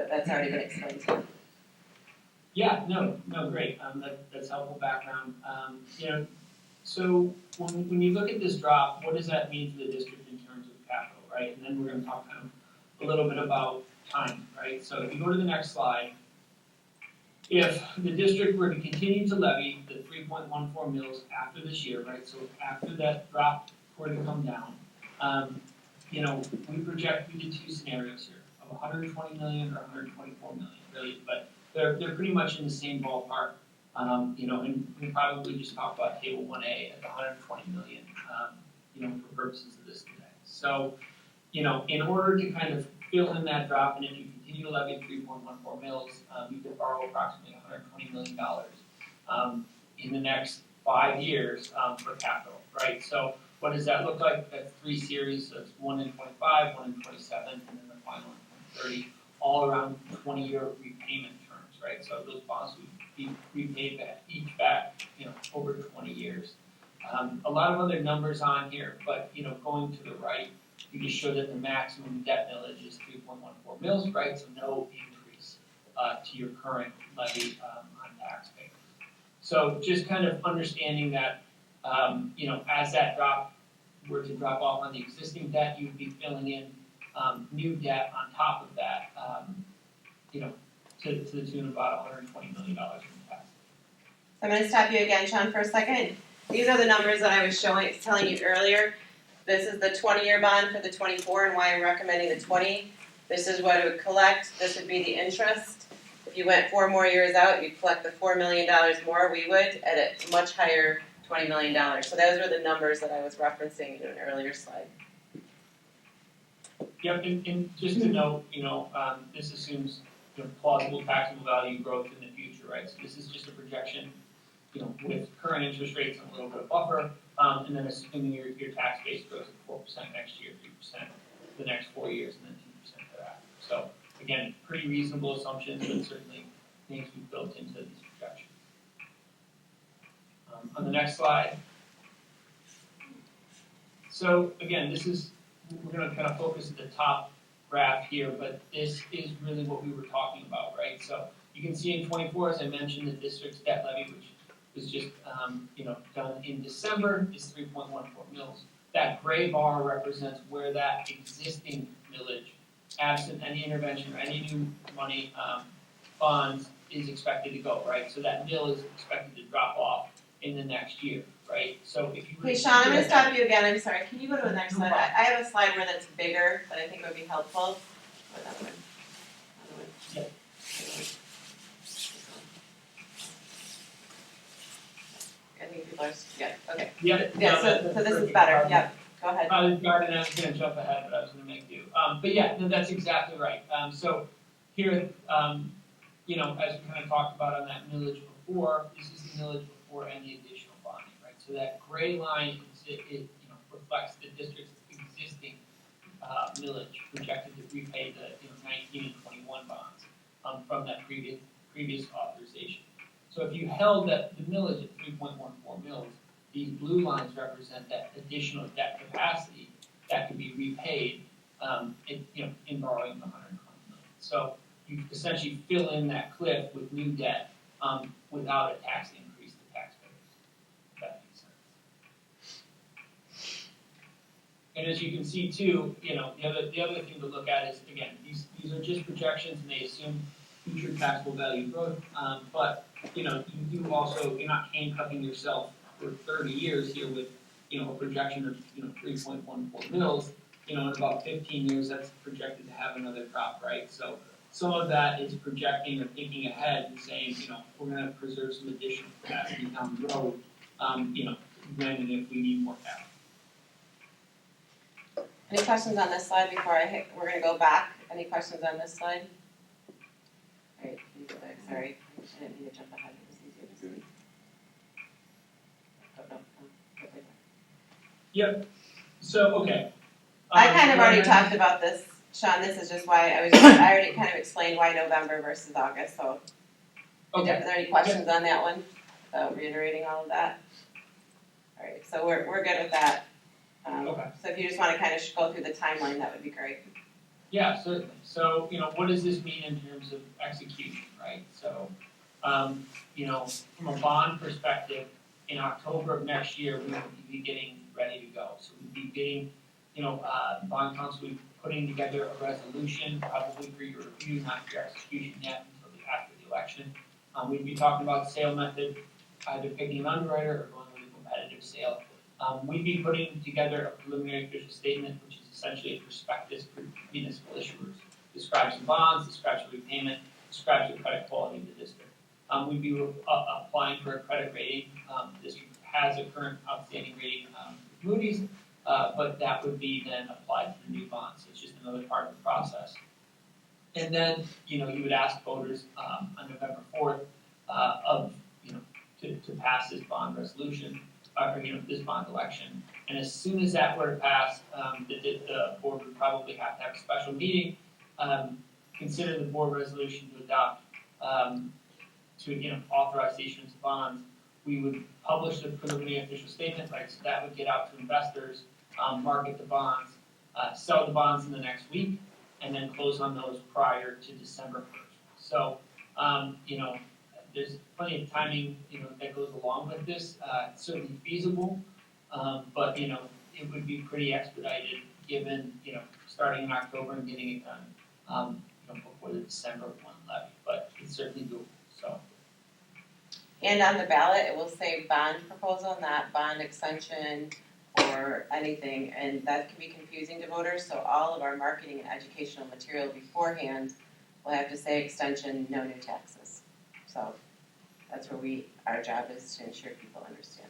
[SPEAKER 4] that's already been explained to them.
[SPEAKER 10] Yeah, no, great. That's helpful background. So when you look at this drop, what does that mean for the district in terms of capital, right? And then we're going to talk kind of a little bit about time, right? So if you go to the next slide, if the district were to continue to levy the 3.14 mils after this year, right? So after that drop were to come down, we project we did 2 scenarios here of 120 million or 124 million, really, but they're pretty much in the same ballpark. And we probably just talk about table 1A at 120 million, for purposes of this today. So, in order to kind of fill in that drop, and if you continue to levy 3.14 mils, you could borrow approximately $120 million in the next 5 years for capital, right? So what does that look like? That's 3 series, so it's 1 in 25, 1 in 27, and then the final in 2030, all around 20-year repayment terms, right? So those bonds would be repaid back, over 20 years. A lot of other numbers on here, but, going to the right, you just show that the maximum debt millage is 3.14 mils, right? So no increase to your current levy on taxpayers. So just kind of understanding that, as that were to drop off on the existing debt, you'd be filling in new debt on top of that, to the tune of about $120 million from the tax.
[SPEAKER 4] I'm gonna stop you again, Sean, for a second. These are the numbers that I was telling you earlier. This is the 20-year bond for the 24 and why I'm recommending the 20. This is what it would collect. This would be the interest. If you went 4 more years out, you'd collect the $4 million more. We would at a much higher $20 million. So those were the numbers that I was referencing in an earlier slide.
[SPEAKER 10] Yep, and just to note, this assumes plausible taxable value growth in the future, right? So this is just a projection, with current interest rates and a little bit of buffer, and then assuming your tax base grows at 4% next year, 3% the next 4 years, and then 2% thereafter. So again, pretty reasonable assumptions, but certainly things we've built into these projections. On the next slide. So again, we're going to kind of focus at the top graph here, but this is really what we were talking about, right? So you can see in 24, as I mentioned, the district's debt levy, which was just done in December, is 3.14 mils. That gray bar represents where that existing millage, absent any intervention or any new money, bonds, is expected to go, right? So that mill is expected to drop off in the next year, right? So if you
[SPEAKER 4] Hey Sean, I'm gonna stop you again, I'm sorry, can you go to the next slide? I have a slide where that's bigger, that I think would be helpful. Another one.
[SPEAKER 10] Yeah.
[SPEAKER 4] sprinklers, yeah, okay.
[SPEAKER 10] Yep.
[SPEAKER 4] Yeah,
[SPEAKER 10] no,
[SPEAKER 4] so
[SPEAKER 10] that's
[SPEAKER 4] this is
[SPEAKER 10] perfect.
[SPEAKER 4] better, yep, go ahead.
[SPEAKER 10] Garden, I was gonna jump ahead, but I was gonna make you. But yeah, no, that's exactly right. So here, you know, as we kind of talked about on that millage before, this is the millage before any additional bonding, right? So that gray line you know, reflects the district's existing millage projected to repay the 19 and 21 bonds from that previous authorization. So if you held that the millage at 3.14 mils, these blue lines represent that additional debt capacity that can be repaid in borrowing the 120 million. So you essentially fill in that cliff with new debt without a tax increase to taxpayers. If that makes sense. And as you can see too, you know, the other thing to look at is, again, these are just projections and they assume future taxable value growth, but you know, you do also, you're not handcuffing yourself for 30 years here with, you know, a projection of, 3.14 mils, in about 15 years, that's projected to have another crop, right? So some of that is projecting or thinking ahead and saying, we're gonna preserve some additional capacity down the road, when and if we need more capital.
[SPEAKER 4] Any questions on this slide before we're gonna go back, any questions on this slide? Alright, you go back, sorry, I didn't mean to jump ahead, it was easier to see. Oh, no, go back.
[SPEAKER 10] Yep, so, okay.
[SPEAKER 4] I kind of already talked about this, Sean, this is just why I already kind of explained why November versus August, so. Are
[SPEAKER 10] Okay,
[SPEAKER 4] there any questions on that one, reiterating all of that? Alright, so we're good with that.
[SPEAKER 10] Okay.
[SPEAKER 4] So if you just wanna kind of go through the timeline, that would be great.
[SPEAKER 10] Yeah, certainly. So, what does this mean in terms of execution, right? So, from a bond perspective, in October of next year, we will be getting ready to go. So we'd be getting, bond council will be putting together a resolution, probably for your review, not for your execution yet until after the election. We'd be talking about sale method, either picking an underwriter or going with a competitive sale. We'd be putting together a preliminary official statement, which is essentially a prospectus for municipal issuers. Describes the bonds, describes the repayment, describes the credit quality of the district. We'd be applying for a credit rating. The district has a current outstanding rating with Moody's, but that would be then applied to the new bonds. So it's just another part of the process. And then, you would ask voters on November 4th to pass this bond resolution, or this bond election. And as soon as that were to pass, the board would probably have to have a special meeting, consider the board resolution to adopt, to authorize the issuance of bonds. We would publish the preliminary official statement, right? So that would get out to investors, market the bonds, sell the bonds in the next week, and then close on those prior to December 1st. So, there's plenty of timing, that goes along with this. It's certainly feasible, but it would be pretty expedited given starting in October and getting it done, before the December 1 levy. But it's certainly doable. So.
[SPEAKER 4] And on the ballot, it will say bond proposal, not bond extension or anything, and that can be confusing to voters. So all of our marketing and educational material beforehand will have to say extension, no new taxes. So that's where our job is to ensure people understand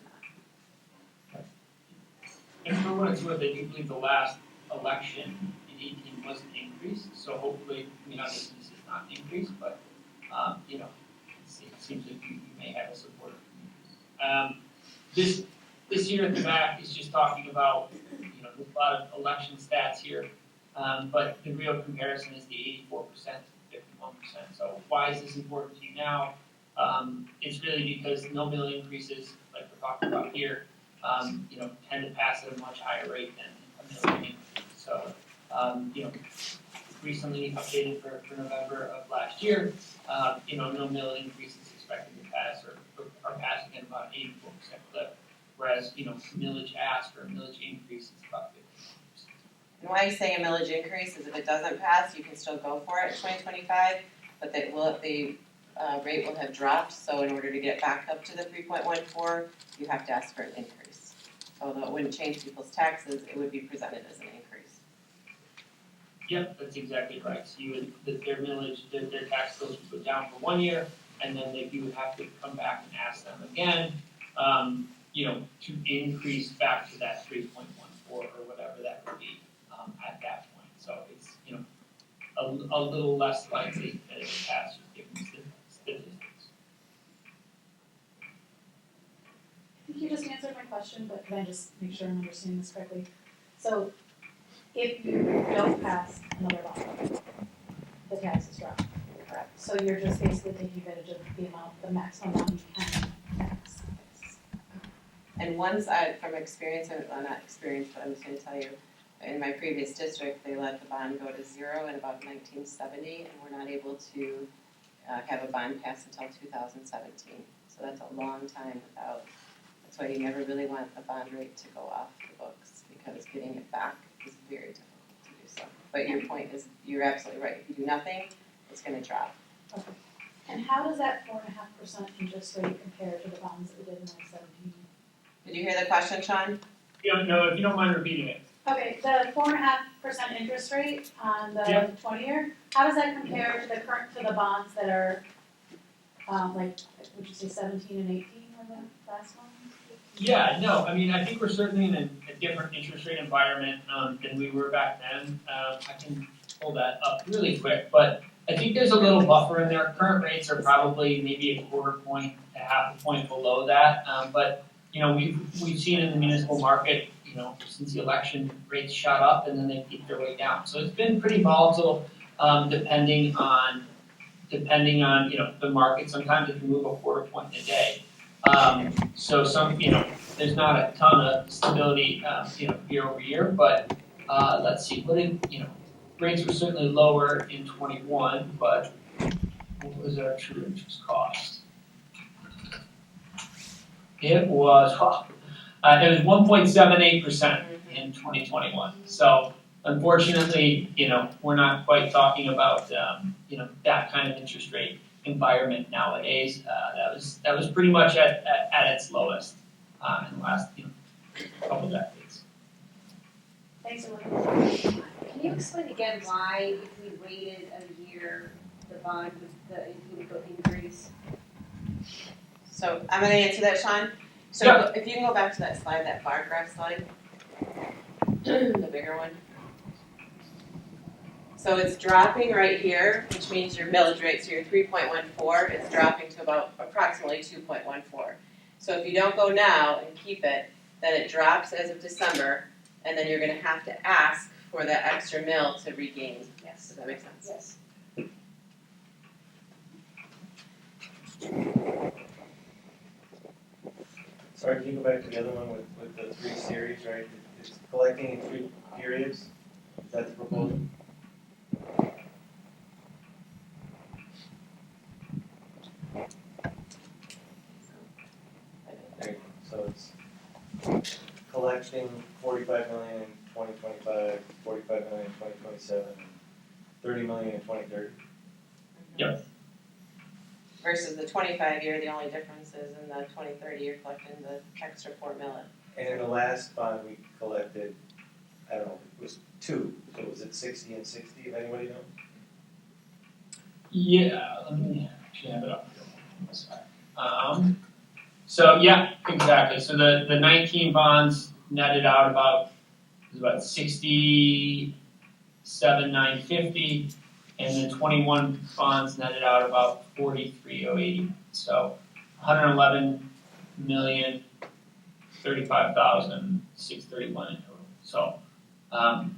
[SPEAKER 4] that.
[SPEAKER 10] And for what it's worth, I do believe the last election in 2018 was an increase, so hopefully, this is not an increase, but, it seems like you may have a support. This here at the back is just talking about, there's a lot of election stats here, but the real comparison is the 84% to 51%. So why is this important to you now? It's really because no mill increases, like we're talking about here, tend to pass at a much higher rate than a mill increase. So, recently updated for November of last year, no mill increases expected to pass or are passing at about 84% clip, whereas, millage ask or millage increase is about 51%.
[SPEAKER 4] And why you say a millage increase is if it doesn't pass, you can still go for it in 2025, but the rate will have dropped, so in order to get back up to the 3.14, you have to ask for an increase. Although it wouldn't change people's taxes, it would be presented as an increase.
[SPEAKER 10] Yep, that's exactly right. So their millage, their tax bills would go down for 1 year, and then you would have to come back and ask them again, to increase back to that 3.14 or whatever that would be, at that point. So it's, a little less likely than in the past, given statistics.
[SPEAKER 11] I think you just answered my question, but can I just make sure I'm understanding this correctly? So if you don't pass another bond, the taxes drop, correct? So you're just basically taking advantage of the maximum amount you can tax.
[SPEAKER 4] And from experience, well, not experience, but I'm just gonna tell you, in my previous district, they let the bond go to zero in about 1970, and we're not able to have a bond pass until 2017. So that's a long time without, that's why you never really want the bond rate to go off the books, because getting it back is very difficult to do so. But your point is, you're absolutely right, if you do nothing, it's gonna drop.
[SPEAKER 11] Okay. And how does that 4.5% interest rate compare to the bonds that we did in 2017?
[SPEAKER 4] Did you hear the question, Sean?
[SPEAKER 10] No, if you don't mind repeating it.
[SPEAKER 11] Okay, the 4.5% interest rate on the
[SPEAKER 10] Yep.
[SPEAKER 11] 20-year, how does that compare to the bonds that are, would you say 17 and 18 were the last ones?
[SPEAKER 10] Yeah, no, I think we're certainly in a different interest rate environment, than we were back then. I can pull that up really quick, but I think there's a little buffer in there. Current rates are probably maybe a quarter point, a half a point below that, but we've seen in the municipal market, since the election, rates shot up and then they peaked their way down. So it's been pretty volatile, depending on the market. Sometimes it can move a quarter point in a day. So there's not a ton of stability, year over year, but let's see, rates were certainly lower in 21, but what was our true interest cost? It was 1.78% in 2021. So unfortunately, we're not quite talking about that kind of interest rate environment nowadays. That was pretty much at its lowest in the last couple of decades.
[SPEAKER 11] Thanks so much.
[SPEAKER 5] Can you explain again why, if we waited a year, the bond would go increase?
[SPEAKER 4] So I'm gonna answer that, Sean. So if you can go back to that slide, that bar graph slide, the bigger one. So it's dropping right here, which means your millage rate, so your 3.14 is dropping to about approximately 2.14. So if you don't go now and keep it, then it drops as of December, and then you're gonna have to ask for that extra mill to regain.
[SPEAKER 5] Yes.
[SPEAKER 4] Does that make sense?
[SPEAKER 5] Yes.
[SPEAKER 7] Sorry, can you go back to the other one with the 3 series, right? It's collecting in 3 periods, is that the proposal? So it's collecting 45 million in 2025, 45 million in 2027, 30 million in 2030.
[SPEAKER 10] Yep.
[SPEAKER 4] Versus the 25-year, the only difference is in the 2030, you're collecting the extra 4 million.
[SPEAKER 7] And in the last bond we collected, I don't know, it was 2, so was it 60 and 60, if anybody knows?
[SPEAKER 10] Yeah, let me actually have it up here on this side. So yeah, exactly. So the 19 bonds netted out about 67,950, and the 21 bonds netted out about 43,080. So 111,035,631 in total. So about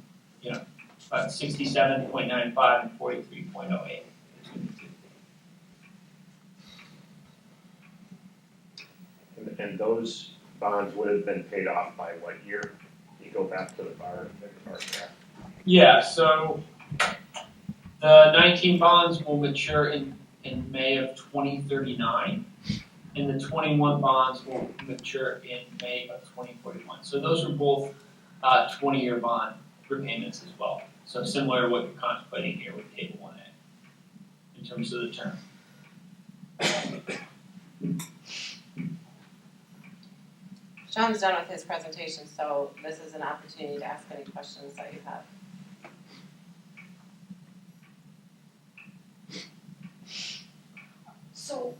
[SPEAKER 10] 67.95 and 43.08 between the two.
[SPEAKER 12] And those bonds would have been paid off by what year? You go back to the bar graph.
[SPEAKER 10] Yeah, so the 19 bonds will mature in May of 2039, and the 21 bonds will mature in May of 2041. So those are both 20-year bond repayments as well. So similar to what you're contemplating here with Table 1A in terms of the term.
[SPEAKER 4] Sean's done with his presentation, so this is an opportunity to ask any questions that you have.
[SPEAKER 9] So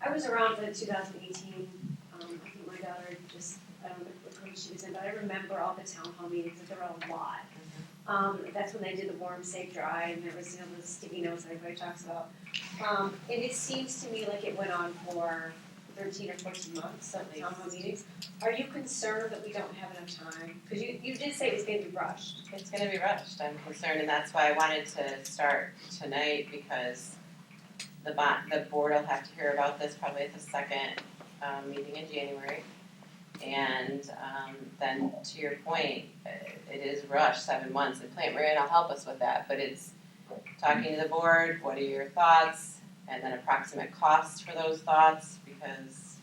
[SPEAKER 9] I was around for the 2018, I think my daughter just, I don't know which one she was in, but I remember all the town hall meetings, that there were a lot. That's when they did the warm, safe, dry, and there was, the sticky notes that everybody talks about. And it seems to me like it went on for 13 or 14 months, some town hall meetings. Are you concerned that we don't have enough time? Because you did say it was gonna be rushed.
[SPEAKER 4] It's gonna be rushed, I'm concerned, and that's why I wanted to start tonight, because the board will have to hear about this probably at the second, meeting in January. And, then to your point, it is rushed, 7 months, and Plant Moran will help us with that, but it's talking to the board, what are your thoughts, and then approximate costs for those thoughts, because,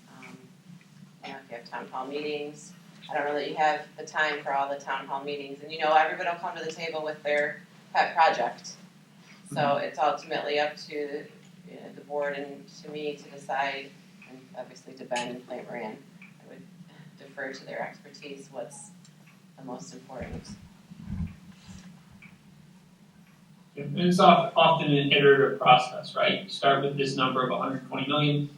[SPEAKER 4] if you have town hall meetings, I don't know that you have the time for all the town hall meetings, and everybody will come to the table with their pet project. So it's ultimately up to, the board and to me to decide, and obviously to Ben and Plant Moran. I would defer to their expertise, what's the most important.
[SPEAKER 10] And it's often an iterative process, right? You start with this number of 120 million,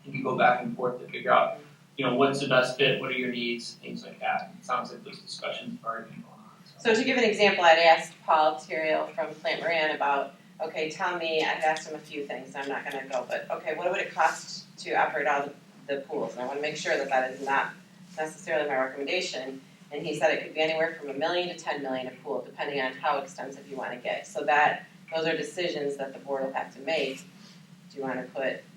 [SPEAKER 10] and you go back and forth to figure out, what's the best fit, what are your needs, things like that. It sounds like those discussions have already been going on.
[SPEAKER 4] So to give an example, I'd asked Paul Theriault from Plant Moran about, okay, tell me, I've asked him a few things, I'm not gonna go, but okay, what would it cost to operate all the pools? And I wanna make sure that that is not necessarily my recommendation. And he said it could be anywhere from $1 million to $10 million a pool, depending on how extensive you wanna get. So those are decisions that the board will have to make. Do you wanna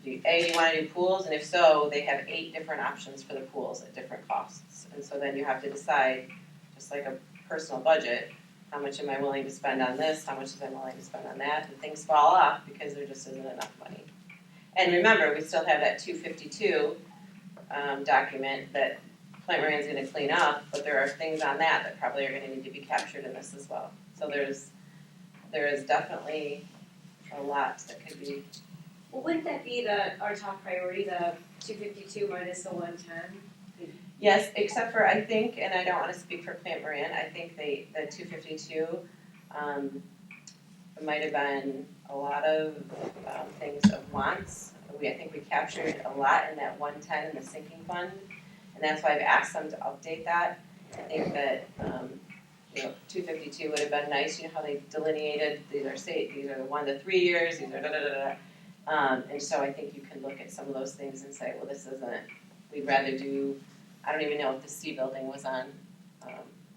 [SPEAKER 4] do you wanna do pools? And if so, they have 8 different options for the pools at different costs. And so then you have to decide, just like a personal budget, how much am I willing to spend on this, how much am I willing to spend on that, and things fall off because there just isn't enough money. And remember, we still have that 252 document that Plant Moran's gonna clean up, but there are things on that probably are gonna need to be captured in this as well. So there is definitely a lot that could be.
[SPEAKER 9] Well, wouldn't that be our top priority, the 252 minus the 110?
[SPEAKER 4] Yes, except for I think, and I don't wanna speak for Plant Moran, I think the 252, might have been a lot of things of wants. I think we captured a lot in that 110 in the sinking fund, and that's why I've asked them to update that. I think that, 252 would have been nice, how they delineated, these are the 1 to 3 years, these are da-da-da-da. And so I think you can look at some of those things and say, well, this isn't, we'd rather do, I don't even know if the C building was on,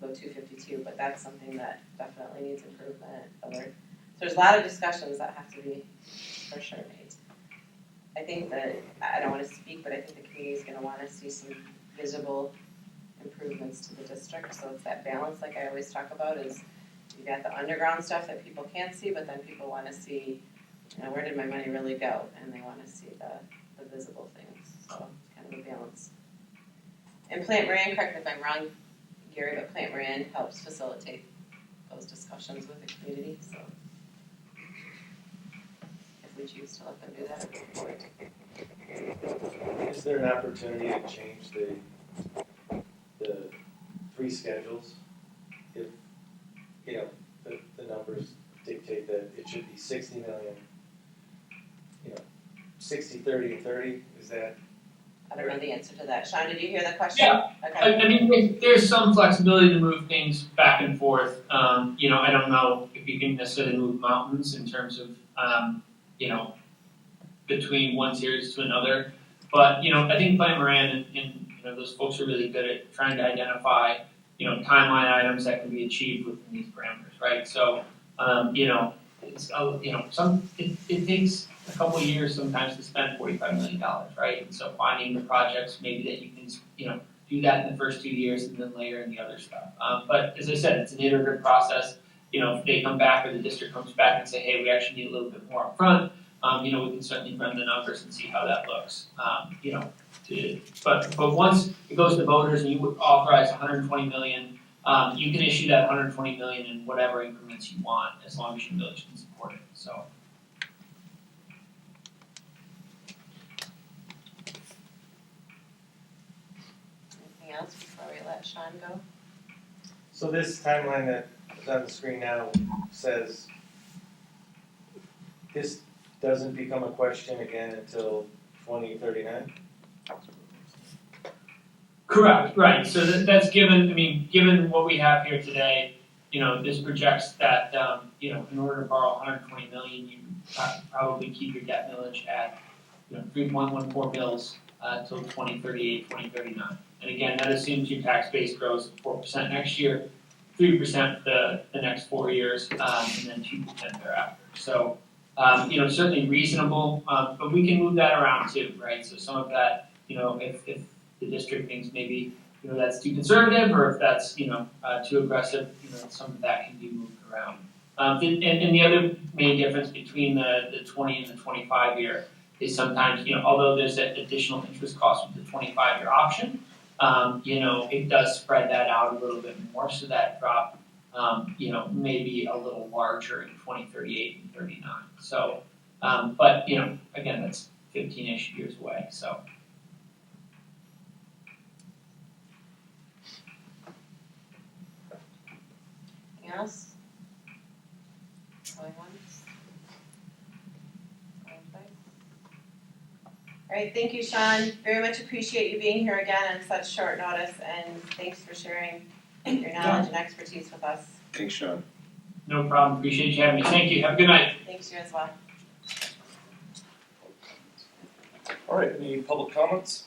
[SPEAKER 4] the 252, but that's something that definitely needs improvement. So there's a lot of discussions that have to be for sure made. I think that, I don't wanna speak, but I think the community's gonna wanna see some visible improvements to the district, so it's that balance, like I always talk about, is you got the underground stuff that people can't see, but then people wanna see, where did my money really go, and they wanna see the visible things, so it's kind of a balance. And Plant Moran, correct me if I'm wrong, Gary, but Plant Moran helps facilitate those discussions with the community, so if we choose to let them do that, we'll go forward.
[SPEAKER 7] Is there an opportunity to change the 3 schedules? If, the numbers dictate that it should be 60 million, 60, 30, and 30, is that?
[SPEAKER 4] I don't know the answer to that. Sean, did you hear the question?
[SPEAKER 10] Yeah.
[SPEAKER 4] Okay.
[SPEAKER 10] I mean, there's some flexibility to move things back and forth. I don't know if you can necessarily move mountains in terms of, between one series to another. But, I think Plant Moran and those folks are really good at trying to identify, timeline items that can be achieved within these parameters, right? So, it's, it takes a couple of years sometimes to spend $45 million, right? And so finding the projects maybe that you can, do that in the first 2 years and then layer in the other stuff. But as I said, it's an iterative process. If they come back or the district comes back and say, hey, we actually need a little bit more upfront, we can certainly run the numbers and see how that looks. But once it goes to voters and you would authorize 120 million, you can issue that 120 million in whatever increments you want, as long as your village can support it. So.
[SPEAKER 4] Anything else before we let Sean go?
[SPEAKER 7] So this timeline that is on the screen now says this doesn't become a question again until 2039?
[SPEAKER 10] Correct, right, so that's given, I mean, given what we have here today, this projects that, in order to borrow 120 million, you probably keep your debt millage at, 3.14 mils, till 2038, 2039. And again, that assumes your tax base grows 4% next year, 3% the next 4 years, and then 2% thereafter. So, certainly reasonable, but we can move that around too, right? So some of that, if the district thinks maybe, that's too conservative, or if that's, too aggressive, some of that can be moved around. And the other main difference between the 20 and the 25 year is sometimes, although there's that additional interest cost with the 25-year option, it does spread that out a little bit more, so that drop, maybe a little larger in 2038 and 39. So, but, again, that's 15-ish years away, so.
[SPEAKER 4] Anything else? Going once? Going twice? All right, thank you, Sean. Very much appreciate you being here again on such short notice, and thanks for sharing your knowledge and expertise with us.
[SPEAKER 2] Thanks, Sean.
[SPEAKER 10] No problem, appreciate you having me. Thank you, have a good night.
[SPEAKER 4] Thanks, you as well.
[SPEAKER 1] All right, any public comments?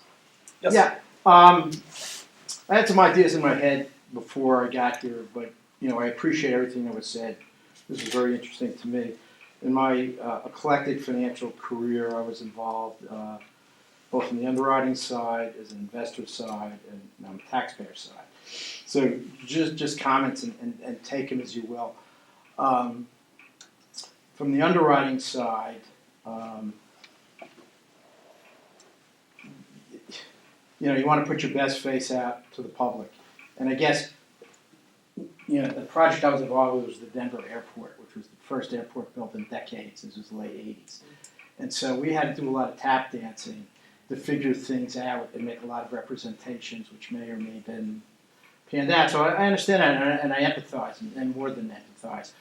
[SPEAKER 1] Yes.
[SPEAKER 13] Yeah, I had some ideas in my head before I got here, but I appreciate everything that was said. This was very interesting to me. In my eclectic financial career, I was involved both on the underwriting side, as an investor side, and on the taxpayer side. So just comments and take them as you will. From the underwriting side, you want to put your best face out to the public. And I guess, the project I was involved with was the Denver airport, which was the first airport built in decades. This was the late 80s. And so we had to do a lot of tap dancing to figure things out and make a lot of representations, which may or may have been panned out. So I understand that, and I empathize, and more than empathize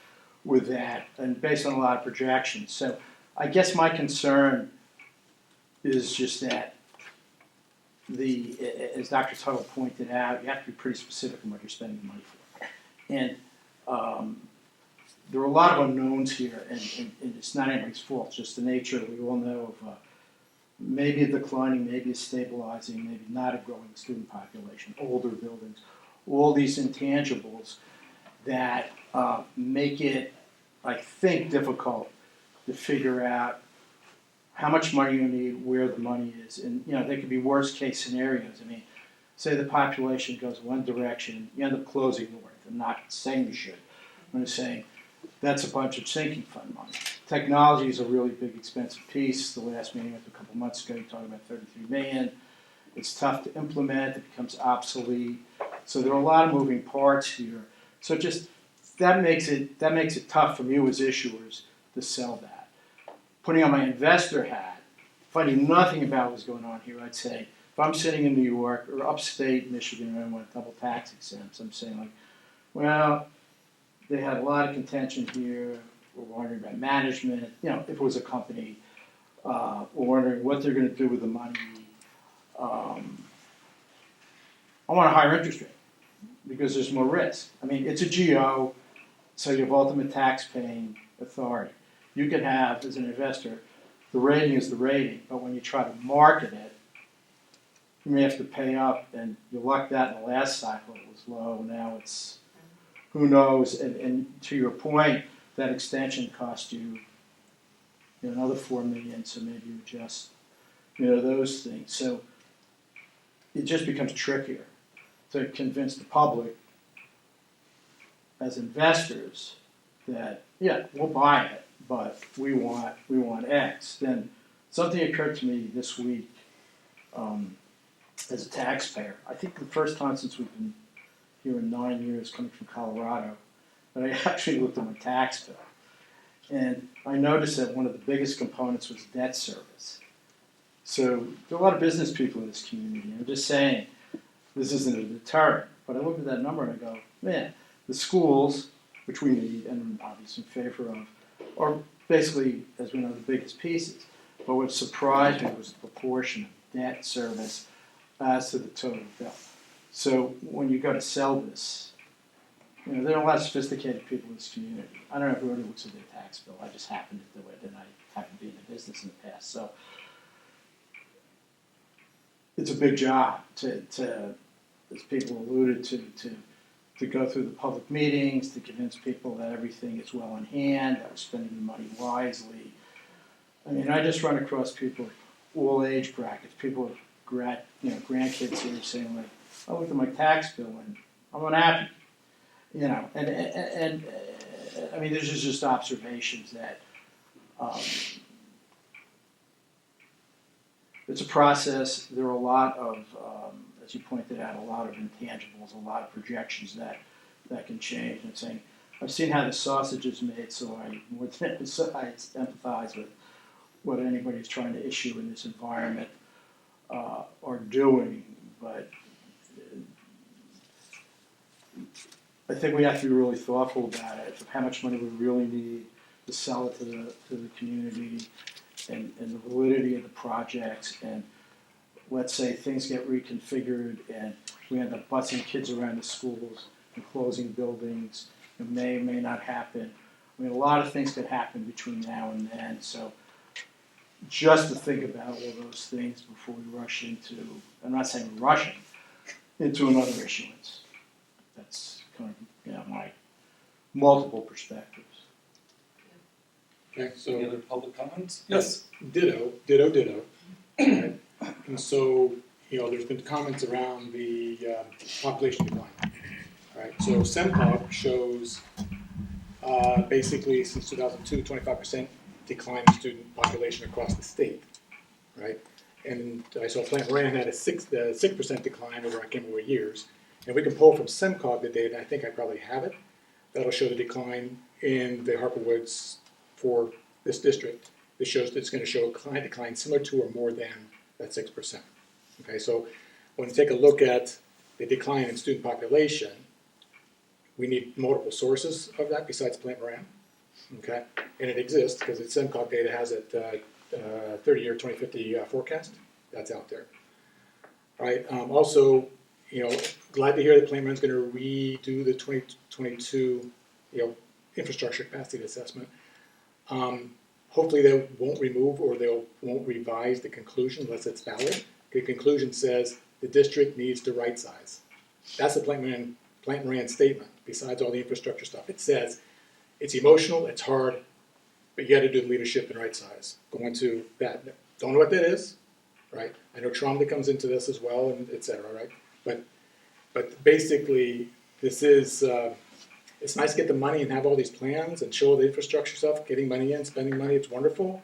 [SPEAKER 13] with that, and based on a lot of projections. So I guess my concern is just that as Dr. Tuttle pointed out, you have to be pretty specific on what you're spending the money for. And there are a lot of unknowns here, and it's not anybody's fault. It's just the nature that we all know of maybe a declining, maybe a stabilizing, maybe not a growing student population, older buildings, all these intangibles that make it, I think, difficult to figure out how much money you need, where the money is. And, there could be worst case scenarios. I mean, say the population goes one direction, you end up closing north. I'm not saying you should. I'm just saying that's a bunch of sinking fund money. Technology is a really big, expensive piece. The last meeting a couple months ago, you talked about $33 million. It's tough to implement. It becomes obsolete. So there are a lot of moving parts here. So just that makes it tough for you as issuers to sell that. Putting on my investor hat, finding nothing about what's going on here, I'd say, if I'm sitting in New York or upstate Michigan and I want double tax exempts, I'm saying like, well, they had a lot of contention here. We're wondering about management. If it was a company, we're wondering what they're going to do with the money. I want a higher interest rate because there's more risk. I mean, it's a GO, so you have ultimate tax-paying authority. You can have, as an investor, the rating is the rating, but when you try to market it, you may have to pay up, and you lucked out in the last cycle. It was low. Now it's, who knows? And to your point, that extension cost you, another $4 million. So maybe you adjust, those things. So it just becomes trickier to convince the public, as investors, that we'll buy it, but we want X. Then something occurred to me this week. As a taxpayer, I think the first time since we've been here in 9 years, coming from Colorado, that I actually looked at my tax bill, and I noticed that one of the biggest components was debt service. So there are a lot of business people in this community. I'm just saying, this isn't a deterrent, but I look at that number and I go, man, the schools, which we need and I'm obviously in favor of, are basically, as we know, the biggest pieces. But what surprised me was the proportion of debt service as to the total bill. So when you go to sell this, you know, there are a lot of sophisticated people in this community. I don't know if everybody looks at their tax bill, I just happen to do it, and I happen to be in the business in the past, so. It's a big job to as people alluded to go through the public meetings, to convince people that everything is well in hand, that we're spending the money wisely. I mean, I just run across people, all age brackets, people with grandkids here saying like, I looked at my tax bill and I'm unhappy. You know, and I mean, there's just observations that it's a process. There are a lot of, as you pointed out, a lot of intangibles, a lot of projections that can change. And saying, I've seen how the sausage is made, so I empathize with what anybody who's trying to issue in this environment are doing. But I think we have to be really thoughtful about it, of how much money we really need to sell it to the community, and the validity of the projects. And let's say things get reconfigured and we end up busing kids around the schools and closing buildings. It may or may not happen. I mean, a lot of things could happen between now and then. So just to think about all those things before we rush into, I'm not saying rushing, into another issuance. That's kind of, my multiple perspectives.
[SPEAKER 14] Okay, so
[SPEAKER 1] Any other public comments? Yes.
[SPEAKER 14] ditto. Right. And so, there's been comments around the population decline. Right. So SEMCOG shows basically since 2002, 25% decline in student population across the state. Right. And I saw Plant Moran had a 6% decline over, I can't remember years. And we can pull from SEMCOG the data, I think I probably have it, that'll show the decline in the Harper Woods for this district. This shows that it's going to show a decline similar to or more than that 6%. Okay, so when you take a look at the decline in student population, we need multiple sources of that besides Plant Moran. Okay, and it exists because its SEMCOG data has it 30-year 2050 forecast. That's out there. All right. Also, glad to hear that Plant Moran's going to redo the 2022 infrastructure capacity assessment. Hopefully they won't remove or they won't revise the conclusion unless it's valid. The conclusion says the district needs to right size. That's the Plant Moran statement, besides all the infrastructure stuff. It says it's emotional, it's hard, but you got to do the leadership and right size. Go into that. Don't know what that is, right? I know trauma comes into this as well, and et cetera, right? But basically, this is, it's nice to get the money and have all these plans and show all the infrastructure stuff, getting money in, spending money, it's wonderful.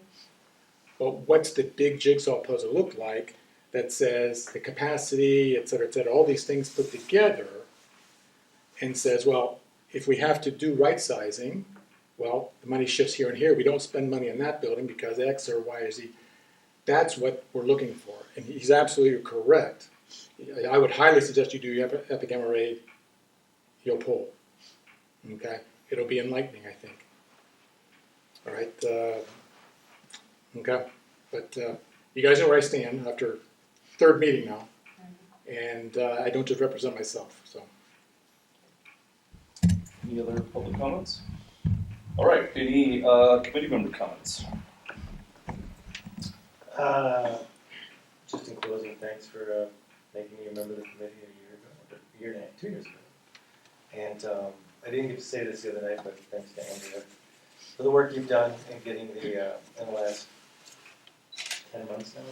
[SPEAKER 14] But what's the big jigsaw puzzle look like that says the capacity, et cetera, all these things put together and says, well, if we have to do right sizing, well, the money shifts here and here. We don't spend money on that building because X or Y or Z. That's what we're looking for. And he's absolutely correct. I would highly suggest you do your Epic MRA poll. Okay? It'll be enlightening, I think. All right? Okay? But you guys know where I stand after third meeting now. And I don't just represent myself. So.
[SPEAKER 1] Any other public comments? All right, any committee member comments?
[SPEAKER 7] Just in closing, thanks for making me a member of the committee a year and a half, 2 years ago. And I didn't get to say this the other night, but thanks to Andrea for the work you've done in getting in the last 10 months now,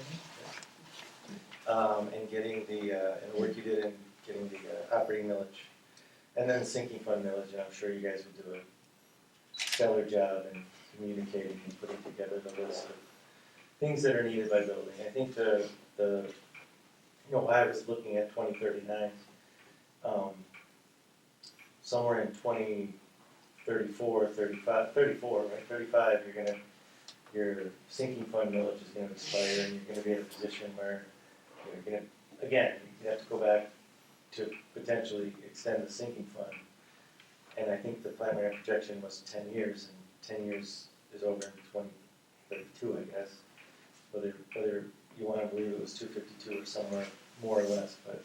[SPEAKER 7] I think, and getting and the work you did in getting the operating millage, and then the sinking fund millage, and I'm sure you guys will do a stellar job in communicating and putting together the list of things that are needed by building. I think I was looking at 2039, somewhere in 2034, 35, right? 35, your sinking fund millage is gonna expire, and you're gonna be in a position where you're gonna, again, you have to go back to potentially extend the sinking fund. And I think the Plant Moran projection was 10 years, and 10 years is over in 2032, I guess. Whether you want to believe it was 252 or somewhere more or less, but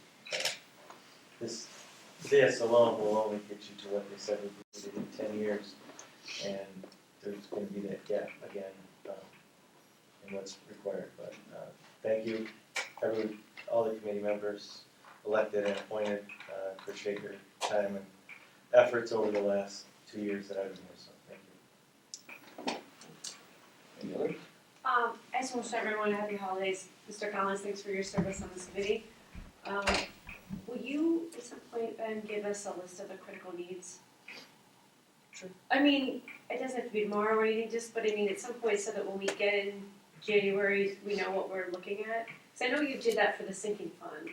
[SPEAKER 7] this alone will only get you to what they said would be needed in 10 years. And there's going to be that gap again in what's required. But thank you, all the committee members, elected and appointed. Appreciate your time and efforts over the last 2 years that I've been here. So thank you.
[SPEAKER 1] Any other?
[SPEAKER 9] I just want to start everyone happy holidays. Mr. Collins, thanks for your service on this committee. Will you, at some point, Ben, give us a list of the critical needs?
[SPEAKER 1] Sure.
[SPEAKER 9] I mean, it doesn't have to be tomorrow or anything, but I mean, at some point, so that when we get in January, we know what we're looking at. Because I know you did that for the sinking fund.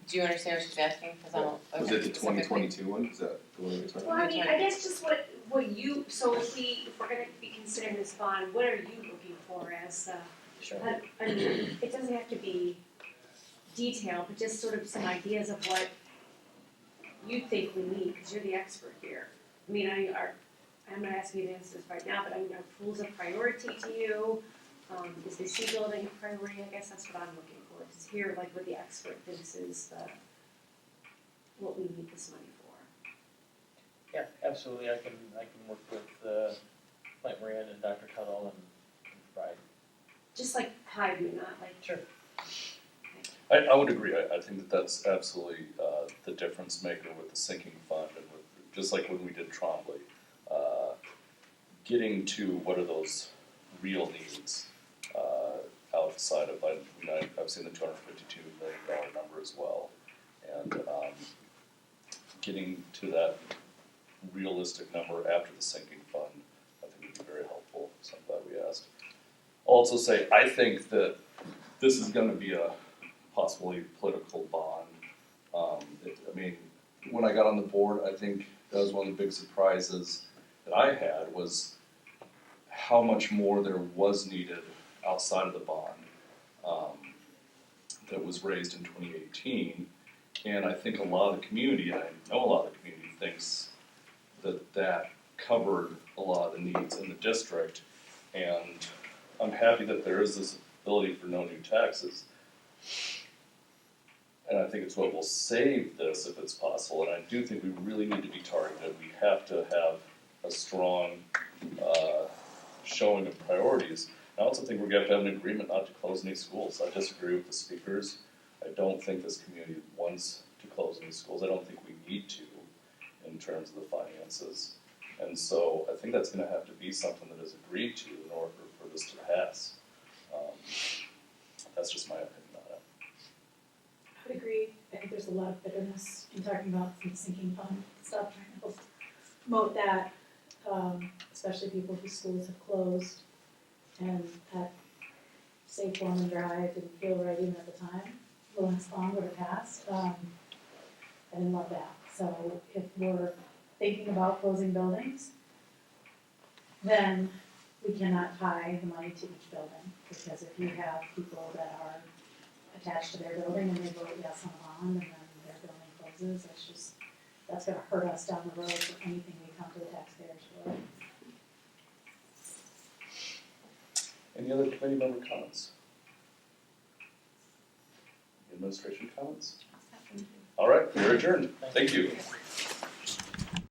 [SPEAKER 4] Do you understand what she's asking? Cause I don't.
[SPEAKER 2] Was it the 2022 one? Is that the one we were talking
[SPEAKER 9] Well,
[SPEAKER 2] about?
[SPEAKER 9] I mean, I guess just what you, so if we're gonna be considering this bond, what are you looking for as,
[SPEAKER 4] Sure.
[SPEAKER 9] I mean, it doesn't have to be detailed, but just sort of some ideas of what you think we need, because you're the expert here. I mean, I'm not asking you to answer this right now, but I mean, are pools a priority to you? Is the C building a priority? I guess that's what I'm looking for, is hear like what the expert thinks is what we need this money for.
[SPEAKER 3] Yeah, absolutely, I can work with, Plant Moran and Dr. Tuttle and provide.
[SPEAKER 9] Just like high view, not like.
[SPEAKER 3] Sure.
[SPEAKER 1] I would agree, I think that that's absolutely, the difference maker with the sinking fund and with, just like when we did Trombley. Getting to what are those real needs, outside of, I've seen the $252 million number as well. And, getting to that realistic number after the sinking fund, I think would be very helpful, so I'm glad we asked. I'll also say, I think that this is gonna be a possibly political bond. I mean, when I got on the board, I think that was one of the big surprises that I had was how much more there was needed outside of the bond that was raised in 2018. And I think a lot of the community, and I know a lot of the community thinks that covered a lot of the needs in the district. And I'm happy that there is this ability for no new taxes. And I think it's what will save this if it's possible. And I do think we really need to be targeted. We have to have a strong showing of priorities. I also think we're going to have an agreement not to close any schools. I disagree with the speakers. I don't think this community wants to close any schools. I don't think we need to in terms of the finances. And so I think that's going to have to be something that is agreed to in order for this to pass. That's just my opinion on it.
[SPEAKER 11] I would agree. I think there's a lot of bitterness in talking about the sinking fund stuff, trying to promote that, especially people whose schools have closed and that safe, warm, and dry didn't feel right even at the time. The last bond would have passed. I didn't love that. So if we're thinking about closing buildings, then we cannot tie the money to each building, because if you have people that are attached to their building and they vote yes on a bond and then their building closes, that's gonna hurt us down the road for anything we come to the taxpayers for.
[SPEAKER 1] Any other committee member comments? Administration comments? All right, we're adjourned. Thank you.